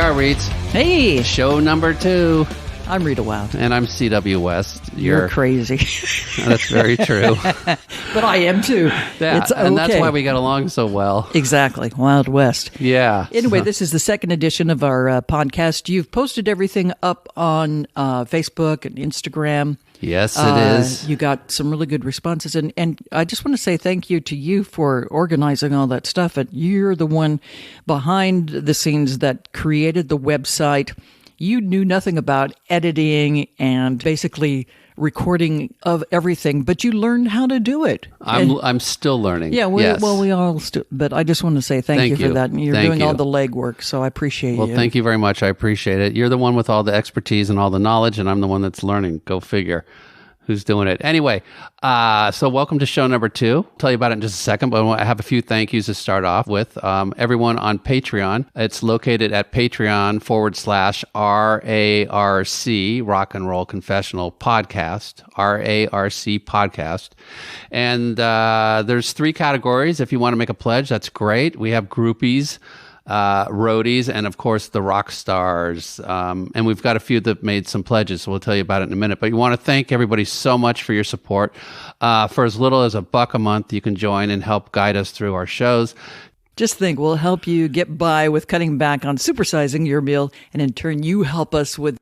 are, Reeds. Hey! Show number 2. I'm Rita Wild. And I'm C.W. West. You're crazy. That's very true. But I am too. Yeah, it's okay. And that's why we get along so well. Exactly. Wild West. Yeah. Anyway, this is the second edition of our podcast. You've posted everything up on Facebook and Instagram. Yes, it is. You got some really good responses. And I just want to say thank you to you for organizing all that stuff. And you're the one behind the scenes that created the website. You knew nothing about editing and basically recording of everything, but you learned how to do it. I'm still learning. Yeah, yes. Well, we all still, but I just want to say thank you for that. And you're doing all the legwork, so I appreciate you. Well, thank you very much. I appreciate it. You're the one with all the expertise and all the knowledge, and I'm the one that's learning. Go figure. Who's doing it. Anyway, so welcome to show number 2. I'll tell you about it in just a second, but I have a few thank yous to start off with. Everyone on Patreon. It's located at Patreon/RARC, Rock and Roll Confessional Podcast, RARC Podcast. And there's 3 categories. If you want to make a pledge, that's great. We have groupies, roadies, and of course the rock stars. And we've got a few that made some pledges, so we'll tell you about it in a minute. But you want to thank everybody so much for your support. For as little as $1 a month, you can join and help guide us through our shows. Just think, we'll help you get by with cutting back on supersizing your meal, and in turn, you help us with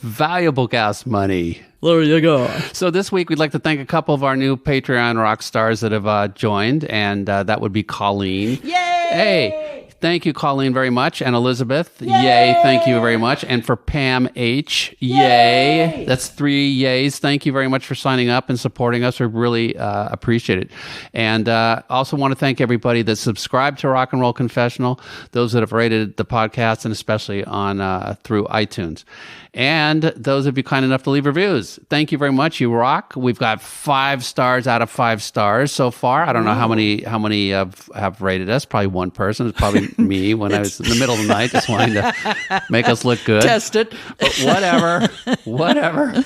valuable gas money. There you go. So this week, we'd like to thank a couple of our new Patreon rock stars that have joined, and that would be Colleen. Yay! Hey! Thank you, Colleen, very much. And Elizabeth, yay. Thank you very much. And for Pam H, yay. That's 3 yays. Thank you very much for signing up and supporting us. We really appreciate it. And also want to thank everybody that subscribed to Rock and Roll Confessional, those that have rated the podcast, and especially on through iTunes. And those of you kind enough to leave reviews. Thank you very much. You rock. We've got 5 stars out of 5 stars so far. I don't know how many have rated us. Probably one person. It's probably me when I was in the middle of the night just wanting to make us look good. Test it. But whatever.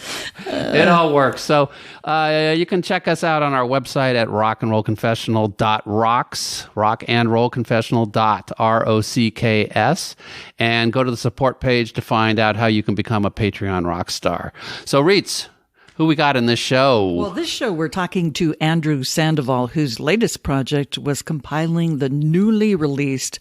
It all works. So you can check us out on our website at rockandrollconfessional.rocks, rockandrollconfessional.rocks, and go to the support page to find out how you can become a Patreon rock star. So, Reets, who we got in this show? Well, this show we're talking to Andrew Sandoval, whose latest project was compiling the newly released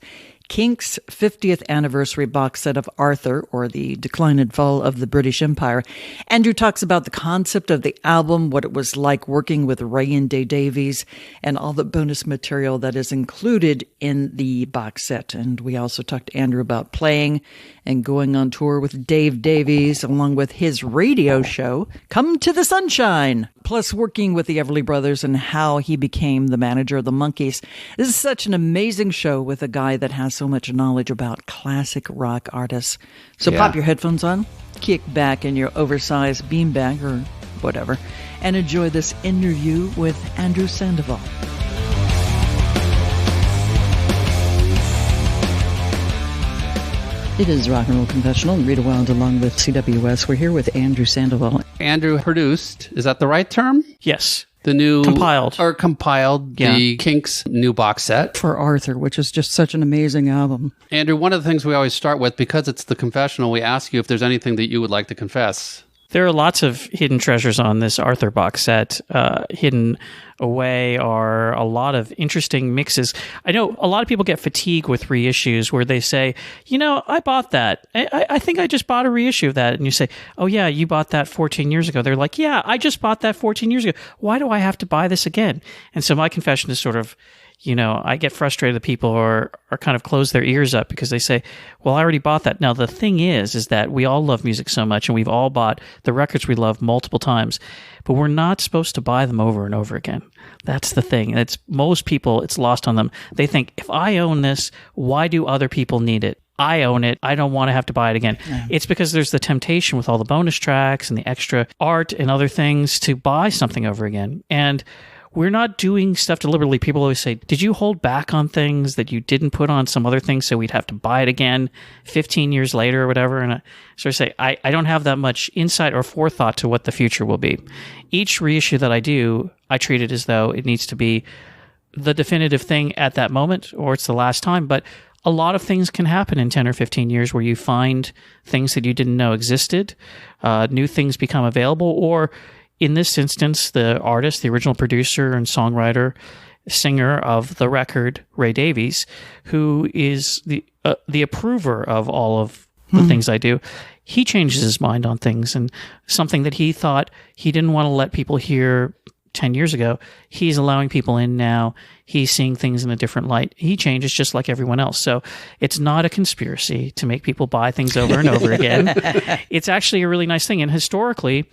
Kinks 50th anniversary box set of Arthur, or the Decline and Fall of the British Empire. Andrew talks about the concept of the album, what it was like working with Ray Dave Davies, and all the bonus material that is included in the box set. And we also talked to Andrew about playing and going on tour with Dave Davies, along with his radio show, Come to the Sunshine, plus working with the Everly Brothers and how he became the manager of the Monkees. This is such an amazing show with a guy that has so much knowledge about classic rock artists. So pop your headphones on, kick back in your oversized beanbag or whatever, and enjoy this interview with Andrew Sandoval. It is Rock and Roll Confessional. Rita Wild along with CWS. We're here with Andrew Sandoval. Andrew produced, is that the right term? Yes. The new... Compiled, the Kinks new box set. For Arthur, which is just such an amazing album. Andrew, one of the things we always start with, because it's the confessional, we ask you if there's anything that you would like to confess. There are lots of hidden treasures on this Arthur box set. Hidden away are a lot of interesting mixes. I know a lot of people get fatigued with reissues where they say, I bought that. I think I just bought a reissue of that. And you say, oh yeah, you bought that 14 years ago. They're like, yeah, I just bought that 14 years ago. Why do I have to buy this again? And so my confession is sort of, I get frustrated that people are kind of close their ears up because they say, well, I already bought that. Now, the thing is that we all love music so much and we've all bought the records we love multiple times, but we're not supposed to buy them over and over again. That's the thing. And most people, it's lost on them. They think, if I own this, why do other people need it? I own it. I don't want to have to buy it again. Yeah. It's because there's the temptation with all the bonus tracks and the extra art and other things to buy something over again. And we're not doing stuff deliberately. People always say, did you hold back on things that you didn't put on some other things so we'd have to buy it again 15 years later or whatever? And I sort of say, I don't have that much insight or forethought to what the future will be. Each reissue that I do, I treat it as though it needs to be the definitive thing at that moment or it's the last time. But a lot of things can happen in 10 or 15 years where you find things that you didn't know existed, new things become available, or in this instance, the artist, the original producer and songwriter, singer of the record, Ray Davies, who is the approver of all of the things I do, he changes his mind on things, and something that he thought he didn't want to let people hear 10 years ago, he's allowing people in now. He's seeing things in a different light. He changes just like everyone else. So it's not a conspiracy to make people buy things over and over again. It's actually a really nice thing. And historically,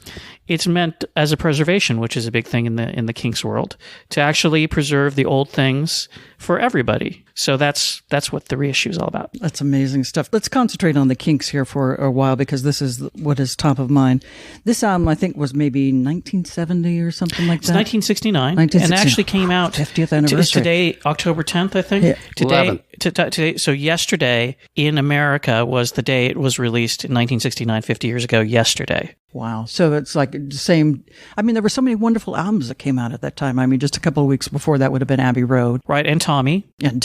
it's meant as a preservation, which is a big thing in the Kinks world, to actually preserve the old things for everybody. So that's what the reissue is all about. That's amazing stuff. Let's concentrate on the Kinks here for a while, because this is what is top of mind. This album, I think, was maybe 1970 or something like that. It's 1969, and actually came out 50th anniversary. Today, October 10th, I think. Yeah. Today, so yesterday in America was the day it was released in 1969, 50 years ago. Yesterday. Wow. So it's like the same. I mean, there were so many wonderful albums that came out at that time. I mean, just a couple of weeks before that would have been Abbey Road. Right. And Tommy. And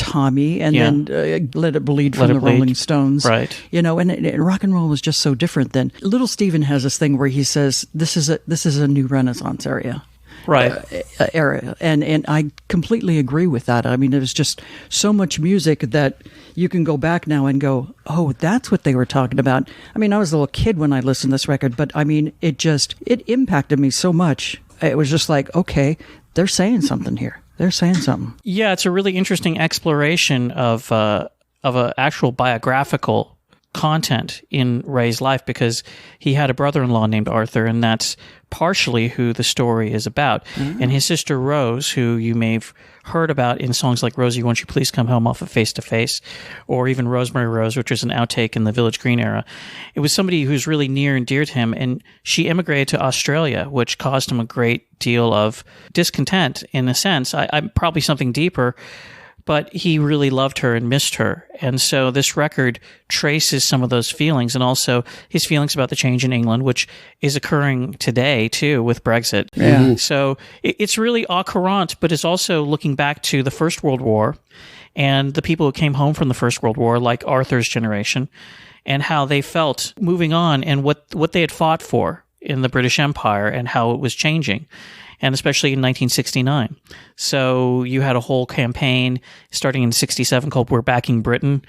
then Let It Bleed from the Rolling Stones. Right. And rock and roll was just so different then. Little Steven has this thing where he says, this is a new Renaissance area. Right. Era. And I completely agree with that. I mean, there's just so much music that you can go back now and go, oh, that's what they were talking about. I mean, I was a little kid when I listened to this record, but I mean, it impacted me so much. It was just like, okay, they're saying something here. They're saying something. Yeah, it's a really interesting exploration of a actual biographical content in Ray's life, because he had a brother-in-law named Arthur, and that's partially who the story is about. And his sister Rose, who you may have heard about in songs like Rosie, Won't You Please Come Home off of Face to Face, or even Rosemary Rose, which was an outtake in the Village Green era. It was somebody who's really near and dear to him, and she immigrated to Australia, which caused him a great deal of discontent, in a sense. I'm probably something deeper, but he really loved her and missed her. And so this record traces some of those feelings, and also his feelings about the change in England, which is occurring today, too, with Brexit. Yeah. So it's really au courant, but it's also looking back to the First World War and the people who came home from the First World War, like Arthur's generation, and how they felt moving on and what they had fought for in the British Empire and how it was changing. And especially in 1969. So you had a whole campaign starting in 67 called We're Backing Britain.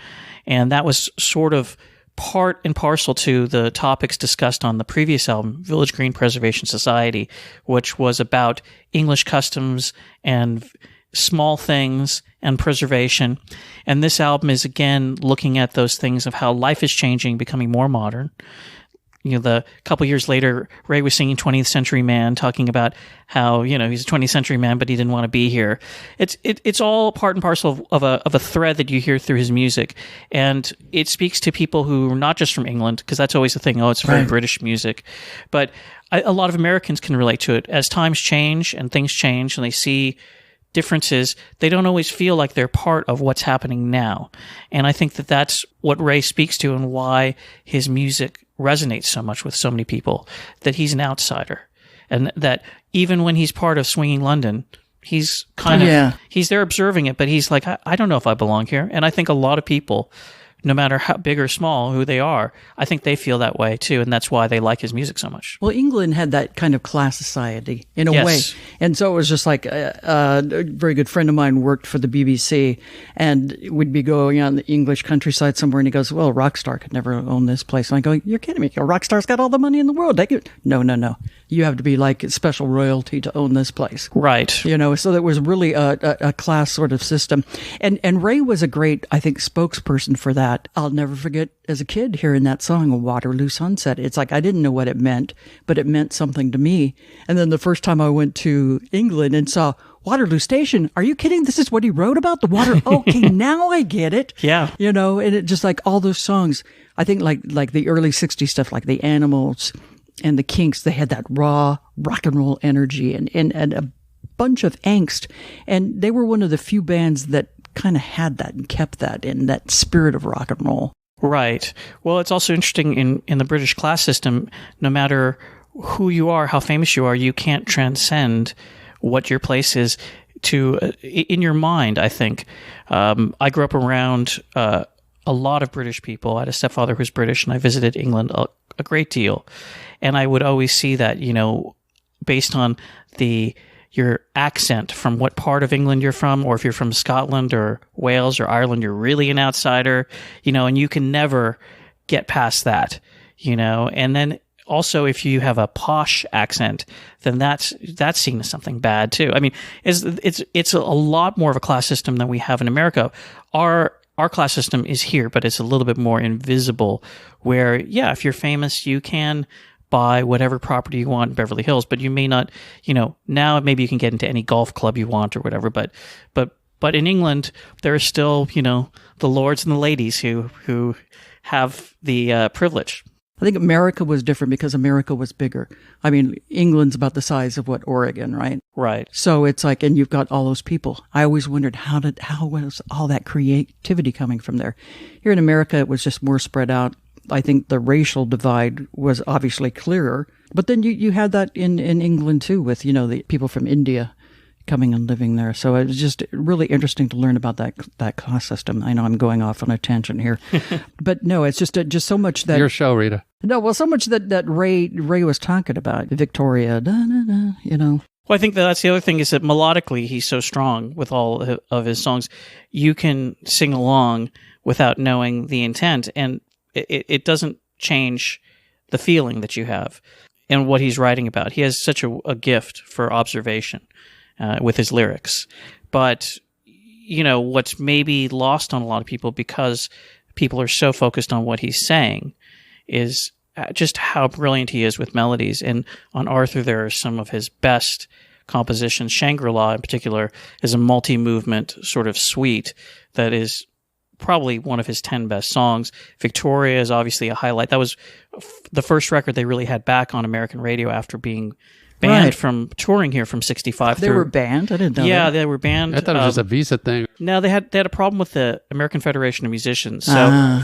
And that was sort of part and parcel to the topics discussed on the previous album, Village Green Preservation Society, which was about English customs and small things and preservation. And this album is, again, looking at those things of how life is changing, becoming more modern. The couple years later, Ray was singing 20th Century Man, talking about how, he's a 20th century man, but he didn't want to be here. It's all part and parcel of a thread that you hear through his music. And it speaks to people who are not just from England, because that's always the thing. Oh, it's very British music. But a lot of Americans can relate to it. As times change and things change and they see differences, they don't always feel like they're part of what's happening now. And I think that that's what Ray speaks to, and why his music resonates so much with so many people, that he's an outsider. And that even when he's part of Swinging London, he's he's there observing it, but he's like, I don't know if I belong here. And I think a lot of people, no matter how big or small who they are, I think they feel that way too, and that's why they like his music so much. Well, England had that kind of class society in a way, and so it was just like a very good friend of mine worked for the BBC, and we'd be going on the English countryside somewhere, and he goes, "Well, a rock star could never own this place." And I go, "You're kidding me? A rock star's got all the money in the world. They could." No. You have to be like special royalty to own this place, right? So there was really a class sort of system, and Ray was a great, I think, spokesperson for that. I'll never forget as a kid hearing that song, Waterloo Sunset. It's like I didn't know what it meant, but it meant something to me. And then the first time I went to England and saw Waterloo Station, are you kidding? This is what he wrote about? The water? Okay, now I get it. Yeah. And it just like all those songs, I think like the early 60s stuff, like the Animals and the Kinks, they had that raw rock and roll energy and a bunch of angst. And they were one of the few bands that kind of had that and kept that in that spirit of rock and roll. Right. Well, it's also interesting in the British class system, no matter who you are, how famous you are, you can't transcend what your place is in your mind, I think. I grew up around a lot of British people. I had a stepfather who's British, and I visited England a great deal. And I would always see that, based on your accent from what part of England you're from, or if you're from Scotland or Wales or Ireland, you're really an outsider, and you can never get past that, and then also if you have a posh accent, then that's seen as something bad too. I mean, it's a lot more of a class system than we have in America. Our class system is here, but it's a little bit more invisible, where, if you're famous, you can buy whatever property you want in Beverly Hills, but you may not, now maybe you can get into any golf club you want or whatever, but in England, there are still, the lords and the ladies who have the privilege. I think America was different because America was bigger. I mean, England's about the size of Oregon, right? Right. So it's like, and you've got all those people. I always wondered how was all that creativity coming from there? Here in America, it was just more spread out. I think the racial divide was obviously clearer, but then you had that in England too, with, the people from India coming and living there. So it was just really interesting to learn about that class system. I know I'm going off on a tangent here, but no, it's just so much that your show, Rita. No, well, so much that Ray was talking about Victoria, Well, I think that's the other thing, is that melodically he's so strong with all of his songs. You can sing along without knowing the intent, and it doesn't change the feeling that you have and what he's writing about. He has such a gift for observation with his lyrics. But, what's maybe lost on a lot of people, because people are so focused on what he's saying, is just how brilliant he is with melodies. And on Arthur, there are some of his best compositions. Shangri-La, in particular, is a multi-movement sort of suite that is probably one of his 10 best songs. Victoria is obviously a highlight. That was the first record they really had back on American radio after being banned from touring here from 65 They were banned? I didn't know that. They were banned. I thought it was just a visa thing. No, they had a problem with the American Federation of Musicians. So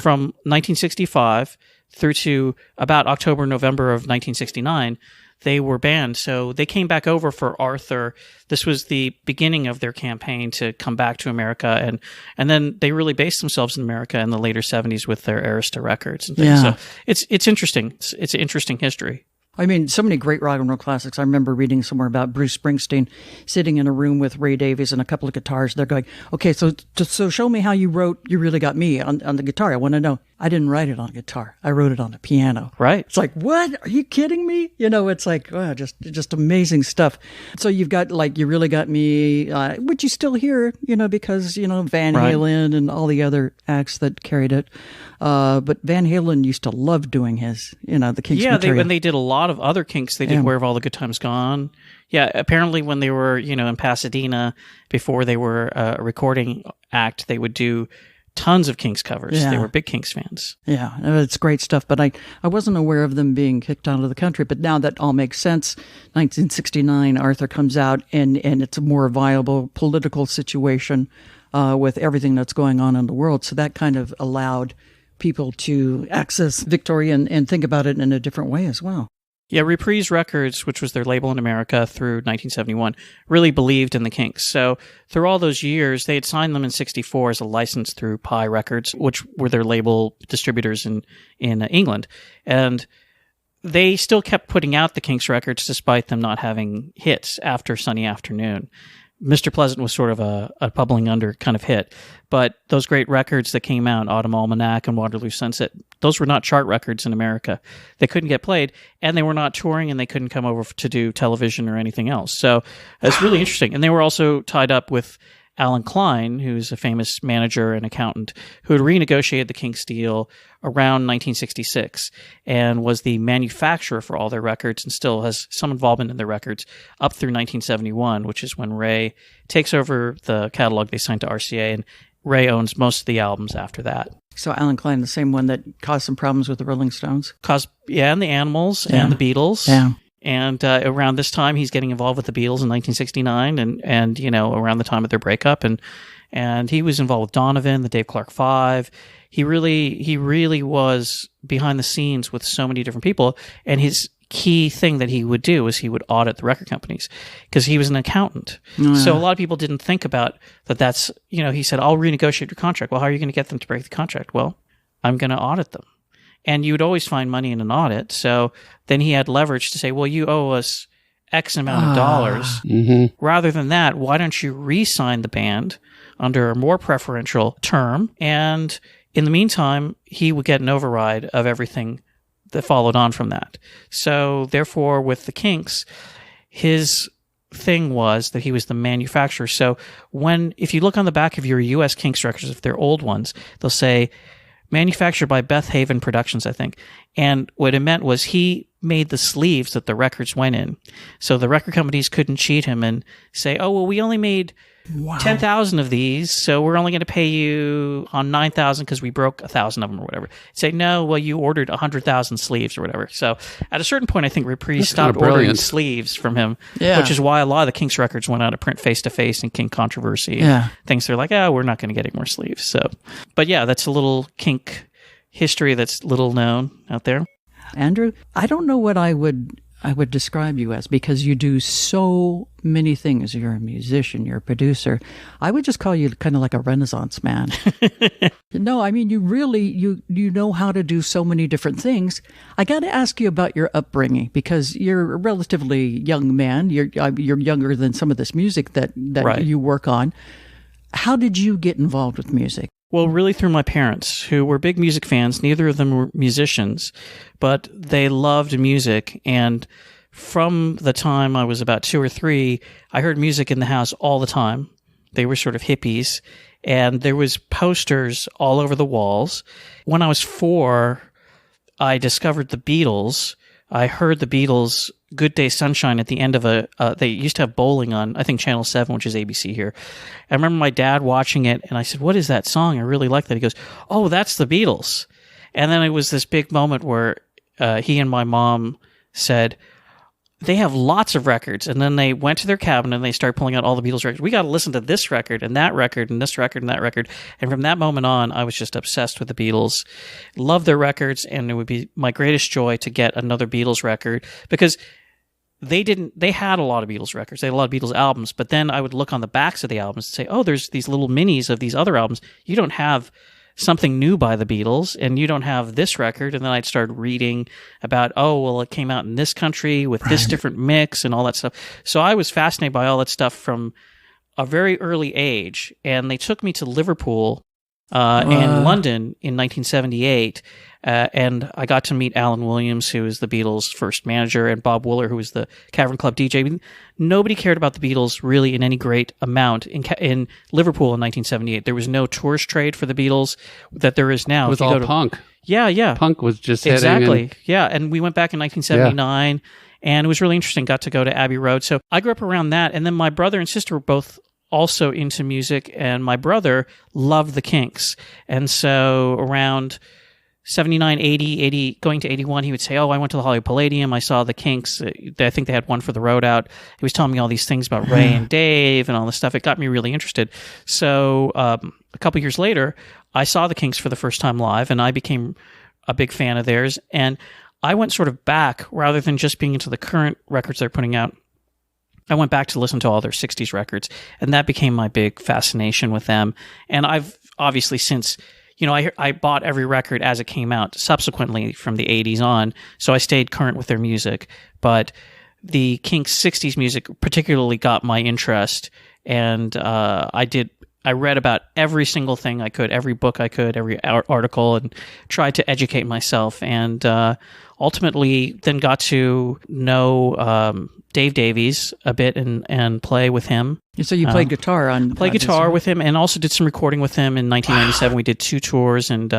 from 1965 through to about October, November of 1969, they were banned. So they came back over for Arthur. This was the beginning of their campaign to come back to America. And then they really based themselves in America in the later 70s with their Arista records and things. Yeah. So it's interesting. It's an interesting history. I mean, so many great rock and roll classics. I remember reading somewhere about Bruce Springsteen sitting in a room with Ray Davies and a couple of guitars. They're going, okay, so show me how you wrote You Really Got Me on the guitar. I want to know. I didn't write it on a guitar. I wrote it on a piano. Right. It's like, what? Are you kidding me? It's like, wow, just amazing stuff. So you've got like You Really Got Me, which you still hear, because, Van Halen and all the other acts that carried it. But Van Halen used to love doing his, the Kinks material. Yeah, they did a lot of other Kinks. They did Where Have All the Good Times Gone? Yeah, apparently when they were, in Pasadena, before they were a recording act, they would do tons of Kinks covers. Yeah. They were big Kinks fans. Yeah, it's great stuff. But I wasn't aware of them being kicked out of the country. But now that all makes sense. 1969, Arthur comes out, and it's a more viable political situation with everything that's going on in the world. So that kind of allowed people to access Victoria and think about it in a different way as well. Yeah, Reprise Records, which was their label in America through 1971, really believed in the Kinks. So through all those years, they had signed them in 64 as a license through Pi Records, which were their label distributors in England. And they still kept putting out the Kinks records despite them not having hits after Sunny Afternoon. Mr. Pleasant was sort of a bubbling under kind of hit. But those great records that came out, Autumn Almanac and Waterloo Sunset, those were not chart records in America. They couldn't get played, and they were not touring, and they couldn't come over to do television or anything else. So it's really interesting. And they were also tied up with Alan Klein, who's a famous manager and accountant, who had renegotiated the Kinks deal around 1966 and was the manufacturer for all their records and still has some involvement in their records up through 1971, which is when Ray takes over the catalog they signed to RCA, and Ray owns most of the albums after that. So Alan Klein, the same one that caused some problems with the Rolling Stones? And the Animals and the Beatles. Yeah. And around this time, he's getting involved with the Beatles in 1969, and around the time of their breakup, and he was involved with Donovan, the Dave Clark Five. He really was behind the scenes with so many different people, and his key thing that he would do was he would audit the record companies because he was an accountant. So a lot of people didn't think about that. That's, he said, I'll renegotiate your contract. Well, how are you going to get them to break the contract? Well, I'm going to audit them. And you would always find money in an audit. So then he had leverage to say, well, you owe us X amount of dollars. Rather than that, why don't you re-sign the band under a more preferential term? And in the meantime, he would get an override of everything that followed on from that. So therefore, with the Kinks, his thing was that he was the manufacturer. So if you look on the back of your U.S. Kinks records, if they're old ones, they'll say manufactured by Beth Haven Productions, I think. And what it meant was he made the sleeves that the records went in. So the record companies couldn't cheat him and say, oh, well, we only made 10,000 of these, so we're only going to pay you on 9,000 because we broke 1,000 of them or whatever. Say, no, well, you ordered 100,000 sleeves or whatever. So at a certain point, I think Reprise stopped ordering sleeves from him, which is why a lot of the Kinks records went out of print face-to-face and Kink Controversy. Things they're like, we're not going to get any more sleeves. So, but yeah, that's a little Kink history that's little known out there. Andrew, I don't know what I would describe you as, because you do so many things. You're a musician, you're a producer. I would just call you kind of like a Renaissance man. No, I mean, you really, you know how to do so many different things. I got to ask you about your upbringing, because you're a relatively young man. You're younger than some of this music that Right. you work on. How did you get involved with music? Well, really through my parents, who were big music fans. Neither of them were musicians, but they loved music. And from the time I was about 2 or 3, I heard music in the house all the time. They were sort of hippies. And there was posters all over the walls. When I was 4, I discovered the Beatles. I heard the Beatles' Good Day Sunshine at the end of they used to have bowling on, I think, Channel 7, which is ABC here. I remember my dad watching it, and I said, what is that song? I really like that. He goes, oh, that's the Beatles. And then it was this big moment where he and my mom said, they have lots of records. And then they went to their cabinet and they started pulling out all the Beatles records. We got to listen to this record and that record and this record and that record. And from that moment on, I was just obsessed with the Beatles. Loved their records, and it would be my greatest joy to get another Beatles record, because they had a lot of Beatles records. They had a lot of Beatles albums, but then I would look on the backs of the albums and say, oh, there's these little minis of these other albums. You don't have something new by the Beatles, and you don't have this record. And then I'd start reading about, oh, well, it came out in this country with this different mix and all that stuff. So I was fascinated by all that stuff from a very early age. And they took me to Liverpool and London in 1978. And I got to meet Alan Williams, who was the Beatles' first manager, and Bob Wooler, who was the Cavern Club DJ. I mean, nobody cared about the Beatles really in any great amount in Liverpool in 1978. There was no tourist trade for the Beatles that there is now. It was all punk. Yeah. Punk was just exactly. Yeah, and we went back in 1979, and it was really interesting. Got to go to Abbey Road. So I grew up around that, and then my brother and sister were both also into music, and my brother loved the Kinks. And so around 79, 80, going to 81, he would say, oh, I went to the Hollywood Palladium. I saw the Kinks. I think they had one for the road out. He was telling me all these things about Ray and Dave and all this stuff. It got me really interested. So a couple years later, I saw the Kinks for the first time live, and I became a big fan of theirs. And I went sort of back, rather than just being into the current records they're putting out. I went back to listen to all their 60s records, and that became my big fascination with them. And I've obviously since, I bought every record as it came out subsequently from the 80s on, so I stayed current with their music. But the Kinks' 60s music particularly got my interest, and I read about every single thing I could, every book I could, every article, and tried to educate myself, and ultimately then got to know Dave Davies a bit and play with him. So you played guitar on... Played guitar with him, and also did some recording with him in 1997. We did 2 tours, and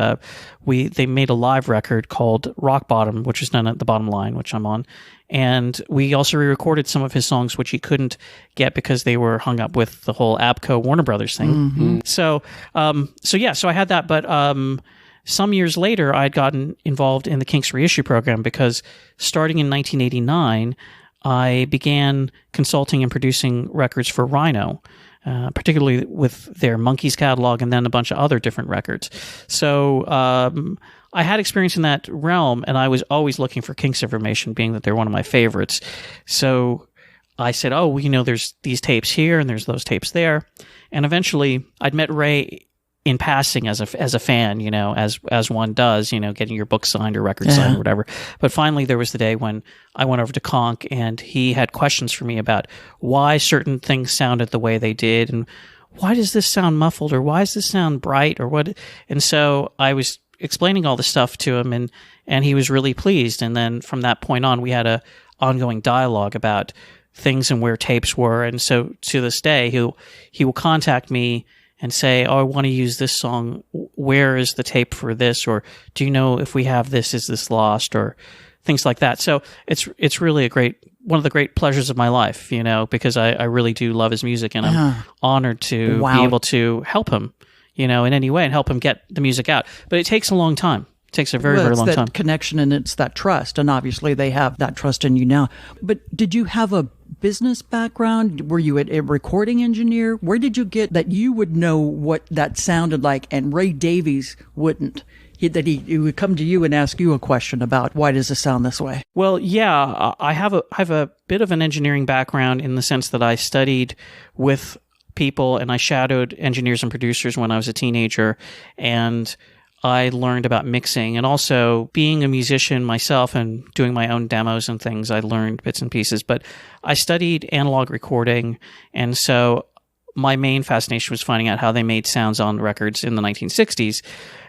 they made a live record called Rock Bottom, which was done at the Bottom Line, which I'm on. And we also re-recorded some of his songs, which he couldn't get because they were hung up with the whole ABCO Warner Brothers thing. Mm-hmm. So I had that, but some years later, I'd gotten involved in the Kinks reissue program, because starting in 1989, I began consulting and producing records for Rhino, particularly with their Monkees catalog, and then a bunch of other different records. So I had experience in that realm, and I was always looking for Kinks information, being that they're one of my favorites. So I said, oh, well, there's these tapes here and there's those tapes there. And eventually I'd met Ray in passing as a fan, as one does, getting your book signed or record signed or whatever. But finally there was the day when I went over to Conk, and he had questions for me about why certain things sounded the way they did, and why does this sound muffled, or why does this sound bright, or what? And so I was explaining all this stuff to him, and he was really pleased. And then from that point on, we had a ongoing dialogue about things and where tapes were. And so to this day, he will contact me and say, oh, I want to use this song. Where is the tape for this? Or do you know if we have this, is this lost? Or things like that. So it's really one of the great pleasures of my life, because I really do love his music, and I'm honored to be able to help him, in any way, and help him get the music out. But it takes a long time. It takes a very, very long time. It's that connection, and it's that trust. And obviously they have that trust in you now. But did you have a business background? Were you a recording engineer? Where did you get that you would know what that sounded like and Ray Davies wouldn't? That he would come to you and ask you a question about, why does this sound this way? Well, yeah, I have a bit of an engineering background, in the sense that I studied with people and I shadowed engineers and producers when I was a teenager, and I learned about mixing, and also being a musician myself and doing my own demos and things, I learned bits and pieces. But I studied analog recording, and so my main fascination was finding out how they made sounds on records in the 1960s,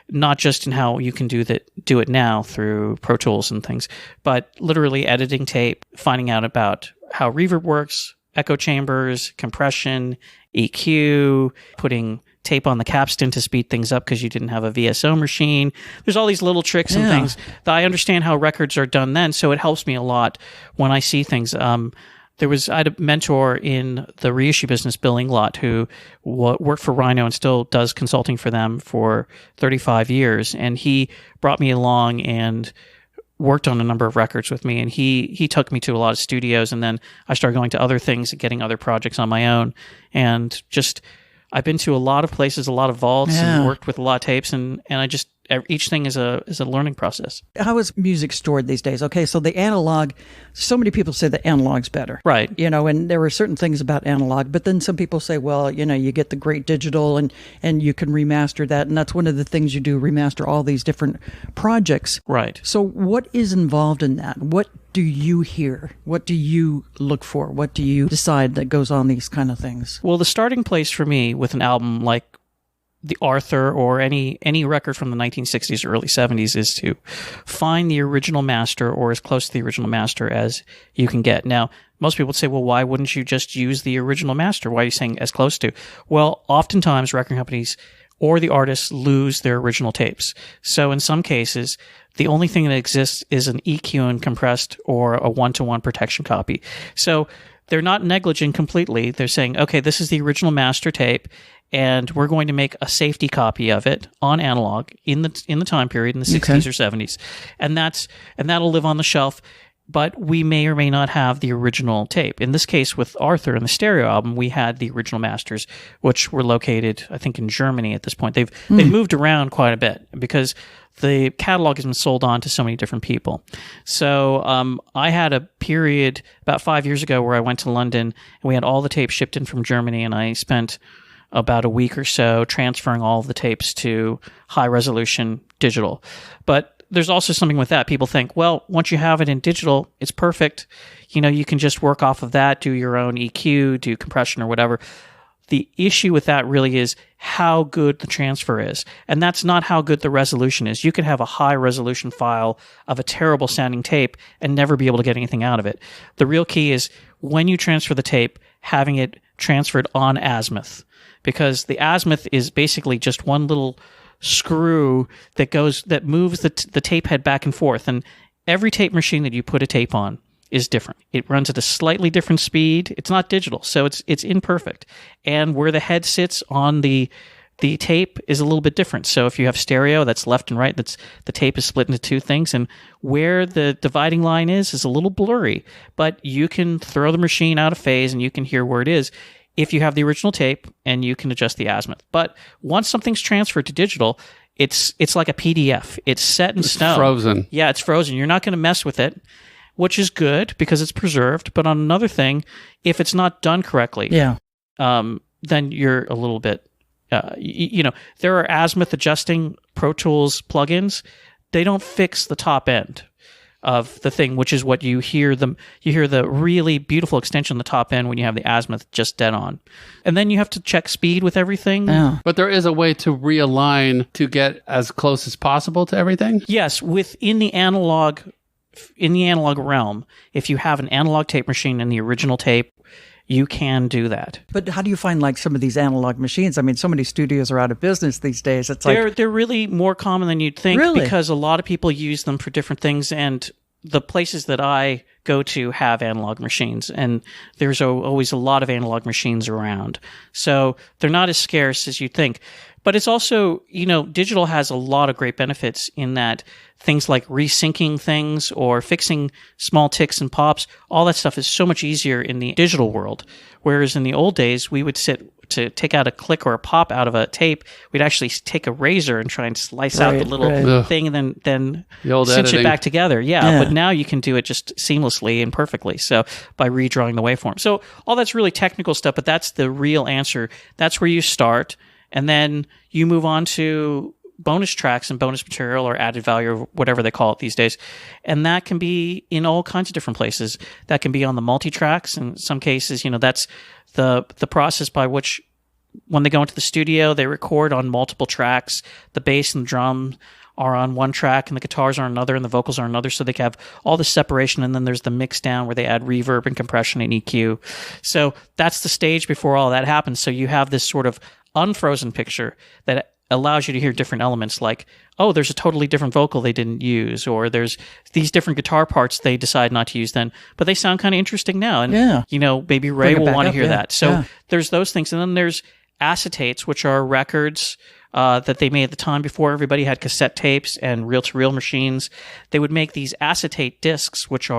not just in how you can do it now through Pro Tools and things, but literally editing tape, finding out about how reverb works, echo chambers, compression, EQ, putting tape on the capstan to speed things up because you didn't have a VSO machine. There's all these little tricks and things that I understand how records are done then, so it helps me a lot when I see things. I had a mentor in the reissue business, Bill Inglot, who worked for Rhino and still does consulting for them for 35 years. And he brought me along and worked on a number of records with me. And he took me to a lot of studios. And then I started going to other things and getting other projects on my own. And I've been to a lot of places, a lot of vaults, and worked with a lot of tapes. And each thing is a learning process. How is music stored these days? Okay, so the analog, so many people say the analog's better. Right. And there are certain things about analog, but then some people say, well, you get the great digital and you can remaster that. And that's one of the things you do, remaster all these different projects. Right. So what is involved in that? What do you hear? What do you look for? What do you decide that goes on these kind of things? Well, the starting place for me with an album like the Arthur or any record from the 1960s or early 70s is to find the original master, or as close to the original master as you can get. Now, most people would say, well, why wouldn't you just use the original master? Why are you saying as close to? Well, oftentimes record companies or the artists lose their original tapes. So in some cases, the only thing that exists is an EQ and compressed or a one-to-one protection copy. So they're not negligent completely. They're saying, okay, this is the original master tape, and we're going to make a safety copy of it on analog in the time period in the 60s or 70s. And that'll live on the shelf, but we may or may not have the original tape. In this case, with Arthur and the stereo album, we had the original masters, which were located, I think, in Germany at this point. They've moved around quite a bit because the catalog has been sold on to so many different people. So I had a period about 5 years ago where I went to London, and we had all the tapes shipped in from Germany, and I spent about a week or so transferring all of the tapes to high-resolution digital. But there's also something with that. People think, well, once you have it in digital, it's perfect. You can just work off of that, do your own EQ, do compression or whatever. The issue with that really is how good the transfer is. And that's not how good the resolution is. You could have a high-resolution file of a terrible-sounding tape and never be able to get anything out of it. The real key is when you transfer the tape, having it transferred on azimuth. Because the azimuth is basically just one little screw that moves the tape head back and forth. And every tape machine that you put a tape on is different. It runs at a slightly different speed. It's not digital, so it's imperfect. And where the head sits on the tape is a little bit different. So if you have stereo, that's left and right, the tape is split into two things, and where the dividing line is a little blurry. But you can throw the machine out of phase and you can hear where it is if you have the original tape, and you can adjust the azimuth. But once something's transferred to digital, it's like a PDF. It's set in stone. Frozen. Yeah, it's frozen. You're not going to mess with it, which is good because it's preserved. But on another thing, if it's not done correctly, then you're a little bit, there are azimuth adjusting Pro Tools plugins. They don't fix the top end of the thing, which is what you hear the really beautiful extension on the top end when you have the azimuth just dead on. And then you have to check speed with everything. Yeah. But there is a way to realign to get as close as possible to everything? Yes, within the analog realm, if you have an analog tape machine and the original tape, you can do that. But how do you find like some of these analog machines? I mean, so many studios are out of business these days. It's like they're really more common than you'd think, Really? because a lot of people use them for different things, and the places that I go to have analog machines, and there's always a lot of analog machines around. So they're not as scarce as you'd think. But it's also, digital has a lot of great benefits in that things like resyncing things or fixing small ticks and pops, all that stuff is so much easier in the digital world. Whereas in the old days, we would sit to take out a click or a pop out of a tape. We'd actually take a razor and try and slice out the little thing and then The old cinch editing. it back together. Yeah, but now you can do it just seamlessly and perfectly. So by redrawing the waveform. So all that's really technical stuff, but that's the real answer. That's where you start. And then you move on to bonus tracks and bonus material or added value or whatever they call it these days. And that can be in all kinds of different places. That can be on the multi-tracks. In some cases, that's the process by which when they go into the studio, they record on multiple tracks. The bass and the drum are on one track and the guitars are on another and the vocals are on another, so they can have all the separation. And then there's the mix down where they add reverb and compression and EQ. So that's the stage before all that happens. So you have this sort of unfrozen picture that allows you to hear different elements, like, oh, there's a totally different vocal they didn't use, or there's these different guitar parts they decide not to use then, but they sound kind of interesting now. And, maybe Ray will want to hear that. So there's those things. And then there's acetates, which are records that they made at the time before everybody had cassette tapes and reel-to-reel machines. They would make these acetate discs, which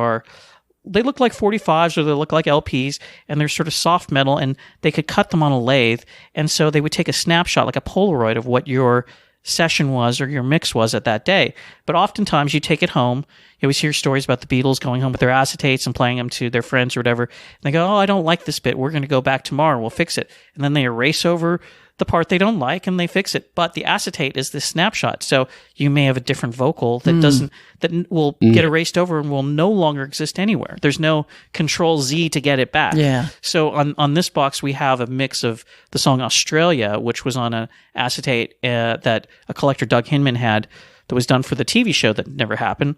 they look like 45s or they look like LPs, and they're sort of soft metal, and they could cut them on a lathe. And so they would take a snapshot, like a Polaroid, of what your session was or your mix was at that day. But oftentimes you take it home. You always hear stories about the Beatles going home with their acetates and playing them to their friends or whatever. And they go, oh, I don't like this bit. We're going to go back tomorrow. We'll fix it. And then they erase over the part they don't like and they fix it. But the acetate is this snapshot. So you may have a different vocal that will get erased over and will no longer exist anywhere. There's no Control Z to get it back. Yeah. So on this box, we have a mix of the song Australia, which was on an acetate that a collector, Doug Hinman, had that was done for the TV show that never happened.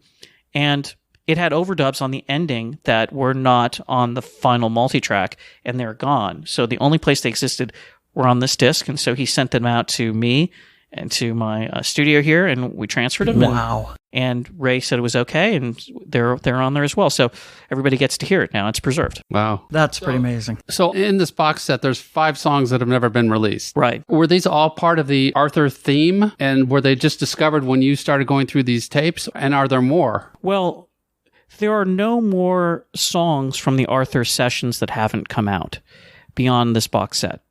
And it had overdubs on the ending that were not on the final multi-track, and they're gone. So the only place they existed were on this disc, and so he sent them out to me and to my studio here, and we transferred them. Wow. And Ray said it was okay, and they're on there as well. So everybody gets to hear it now. It's preserved. Wow. That's pretty amazing. So in this box set, there's 5 songs that have never been released. Right. Were these all part of the Arthur theme? And were they just discovered when you started going through these tapes? And are there more? Well, there are no more songs from the Arthur sessions that haven't come out beyond this box set.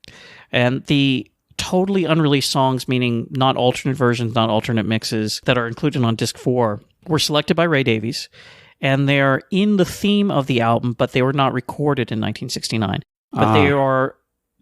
And the totally unreleased songs, meaning not alternate versions, not alternate mixes, that are included on disc 4, were selected by Ray Davies. And they're in the theme of the album, but they were not recorded in 1969. But they are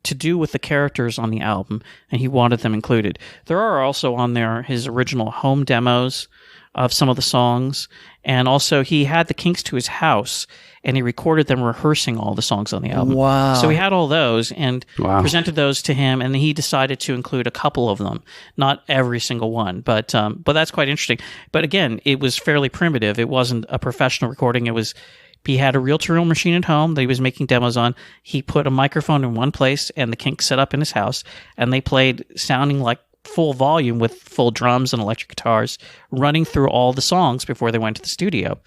to do with the characters on the album, and he wanted them included. There are also on there his original home demos of some of the songs, and also he had the Kinks to his house, and he recorded them rehearsing all the songs on the album. Wow. So he had all those and presented those to him, and he decided to include a couple of them, not every single one, but that's quite interesting. But again, it was fairly primitive. It wasn't a professional recording. He had a reel-to-reel machine at home that he was making demos on. He put a microphone in one place, and the Kinks set up in his house, and they played sounding like full volume with full drums and electric guitars running through all the songs before they went to the studio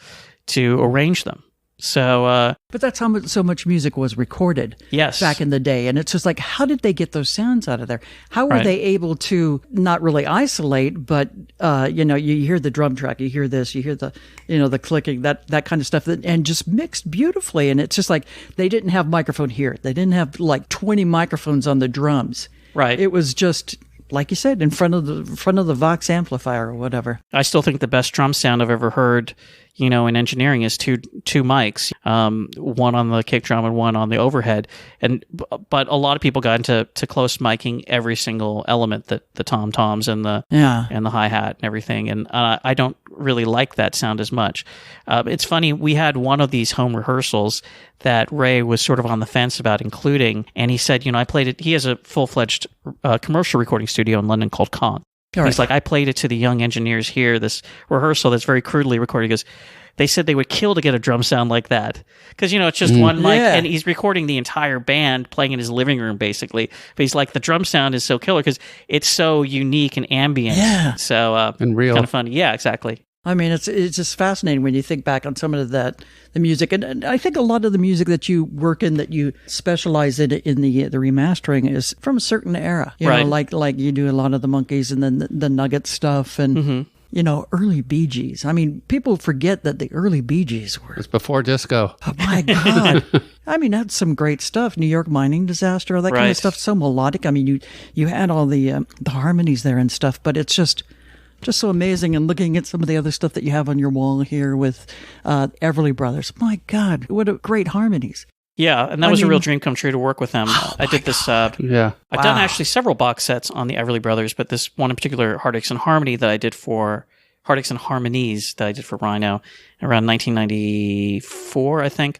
to arrange them. So, but that's how so much music was recorded back in the day. And it's just like, how did they get those sounds out of there? How were they able to not really isolate, but, you hear the drum track, you hear this, you hear the, the clicking, that kind of stuff, and just mixed beautifully. And it's just like, they didn't have microphone here. They didn't have like 20 microphones on the drums. Right. It was just like you said, in front of the Vox amplifier or whatever. I still think the best drum sound I've ever heard, in engineering is two mics, one on the kick drum and one on the overhead. But a lot of people got into close miking every single element, that the tom-toms and the hi-hat and everything. And I don't really like that sound as much. It's funny, we had one of these home rehearsals that Ray was sort of on the fence about including, and he said, I played it. He has a full-fledged commercial recording studio in London called Kong. Right. He's like, I played it to the young engineers here, this rehearsal that's very crudely recorded. He goes, they said they would kill to get a drum sound like that. Because, it's just one mic, and he's recording the entire band playing in his living room, basically. But he's like, the drum sound is so killer because it's so unique and ambient. Yeah. So, and real. Kind of funny. Yeah, exactly. I mean, it's just fascinating when you think back on some of the music, and I think a lot of the music that you work in, that you specialize in the remastering, is from a certain era. Right. Like you do a lot of the Monkees and then the Nugget stuff, and early Bee Gees. I mean, people forget that the early Bee Gees were. It's before disco. Oh my God! I mean, that's some great stuff. New York mining disaster, all that kind of stuff. So melodic. I mean, you had all the harmonies there and stuff, but it's just so amazing. And looking at some of the other stuff that you have on your wall here with Everly Brothers, my God, what a great harmonies. Yeah, and that was a real dream come true to work with them. I did this. I've done actually several box sets on the Everly Brothers, but this one in particular, Heartaches and Harmonies that I did for Rhino around 1994, I think.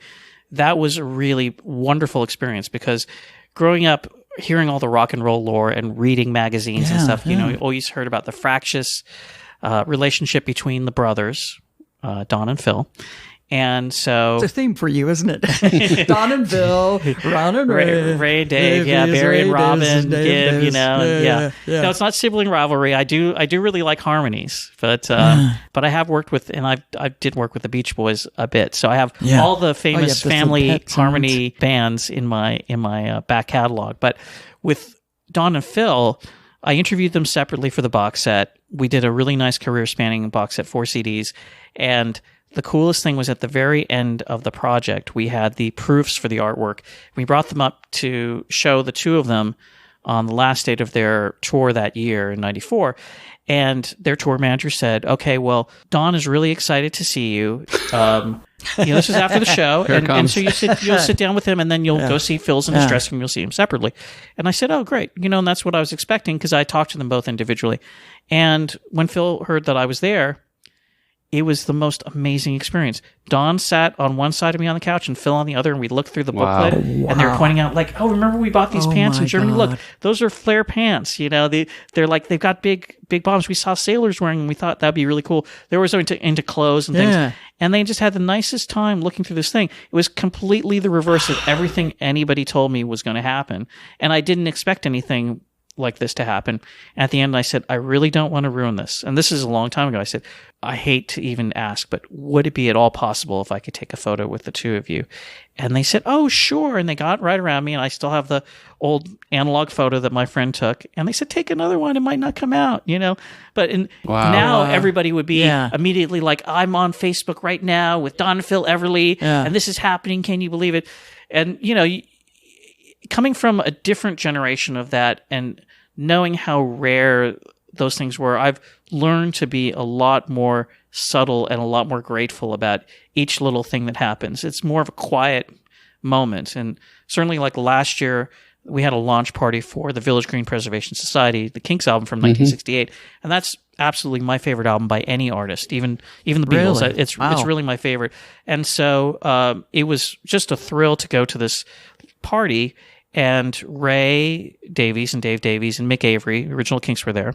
That was a really wonderful experience because growing up, hearing all the rock and roll lore and reading magazines and stuff, you always heard about the fractious relationship between the brothers, Don and Phil. And so it's a theme for you, isn't it? Don and Phil, Ron and Ray Dave, Barry and Robin, Gibb, No, it's not sibling rivalry. I do really like harmonies, but I have worked with, and I did work with the Beach Boys a bit, so I have all the famous family harmony bands in my back catalog. But with Don and Phil, I interviewed them separately for the box set. We did a really nice career spanning box set, 4 CDs, and the coolest thing was at the very end of the project, we had the proofs for the artwork. We brought them up to show the two of them on the last date of their tour that year in 94. And their tour manager said, okay, well, Don is really excited to see you. This is after the show. And so you'll sit down with him, and then you'll go see Phil's in his dressing room. You'll see him separately. And I said, oh, great. And that's what I was expecting because I talked to them both individually. And when Phil heard that I was there, it was the most amazing experience. Don sat on one side of me on the couch and Phil on the other, and we looked through the booklet, and they were pointing out, like, oh, remember we bought these pants in Germany? God. Look, those are flare pants. They're like, they've got big bottoms. We saw sailors wearing them. We thought that'd be really cool. They were so into clothes and things. And they just had the nicest time looking through this thing. It was completely the reverse of everything anybody told me was going to happen. And I didn't expect anything like this to happen. At the end, I said, I really don't want to ruin this. And this is a long time ago. I said, I hate to even ask, but would it be at all possible if I could take a photo with the two of you? And they said, oh, sure. And they got right around me, and I still have the old analog photo that my friend took. And they said, take another one. It might not come out, But now everybody would be immediately like, I'm on Facebook right now with Don and Phil Everly, and this is happening. Can you believe it? And, coming from a different generation of that and knowing how rare those things were, I've learned to be a lot more subtle and a lot more grateful about each little thing that happens. It's more of a quiet moment. And certainly like last year, we had a launch party for the Village Green Preservation Society, the Kinks album from 1968. And that's absolutely my favorite album by any artist, even the Beatles. Really? It's really my favorite. And so it was just a thrill to go to this party, and Ray Davies and Dave Davies and Mick Avery, original Kinks, were there,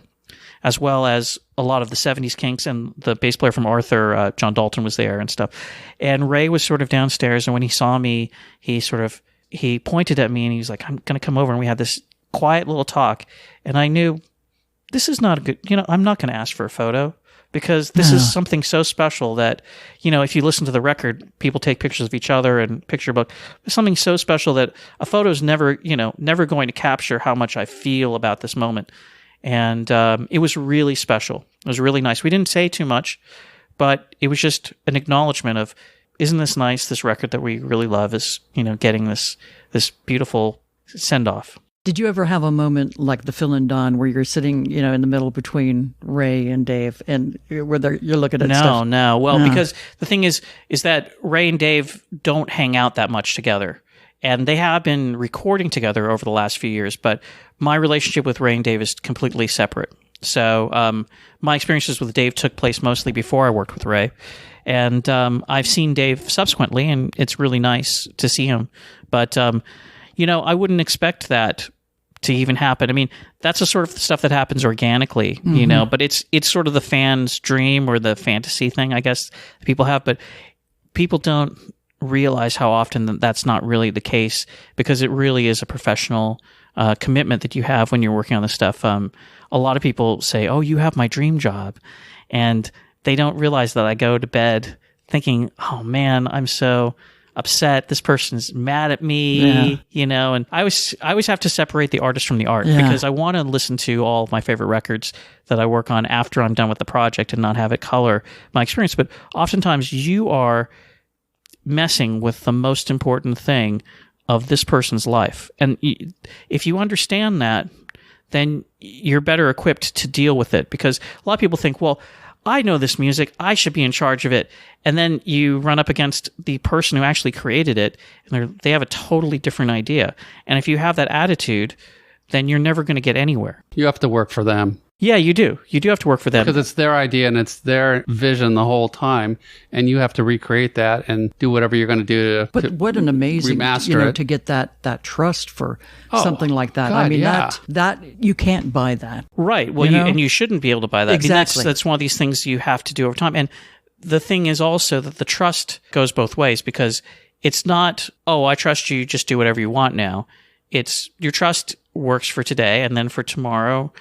as well as a lot of the 70s Kinks, and the bass player from Arthur, John Dalton, was there and stuff. And Ray was sort of downstairs, and when he saw me, he pointed at me and he was like, I'm going to come over. And we had this quiet little talk, and I knew this is not a good, I'm not going to ask for a photo, because this is something so special that, if you listen to the record, people take pictures of each other and picture book. It's something so special that a photo is never going to capture how much I feel about this moment. And it was really special. It was really nice. We didn't say too much, but it was just an acknowledgement of, isn't this nice? This record that we really love is, getting this beautiful send off. Did you ever have a moment like the Phil and Don where you're sitting, in the middle between Ray and Dave, and where you're looking at stuff? No. Well, because the thing is that Ray and Dave don't hang out that much together. And they have been recording together over the last few years, but my relationship with Ray and Dave is completely separate. So my experiences with Dave took place mostly before I worked with Ray. And I've seen Dave subsequently, and it's really nice to see him. But, I wouldn't expect that to even happen. I mean, that's the sort of stuff that happens organically, but it's sort of the fan's dream or the fantasy thing, I guess, people have. But people don't realize how often that's not really the case, because it really is a professional commitment that you have when you're working on this stuff. A lot of people say, "Oh, you have my dream job," and they don't realize that I go to bed thinking, "Oh man, I'm so upset. This person's mad at me," And I always have to separate the artist from the art, because I want to listen to all of my favorite records that I work on after I'm done with the project and not have it color my experience. But oftentimes you are messing with the most important thing of this person's life. And if you understand that, then you're better equipped to deal with it, because a lot of people think, well, I know this music, I should be in charge of it. And then you run up against the person who actually created it, and they have a totally different idea. And if you have that attitude, then you're never going to get anywhere. You have to work for them. Yeah, you do. You do have to work for them. Because it's their idea and it's their vision the whole time, and you have to recreate that and do whatever you're going to do But what an amazing, remaster it. To get that trust for something like that. God, I mean, yeah. that you can't buy that. Right. Well, and you shouldn't be able to buy that. Exactly. I mean, that's one of these things you have to do over time. And the thing is also that the trust goes both ways, because it's not, oh, I trust you, just do whatever you want now. It's your trust works for today, and then for tomorrow,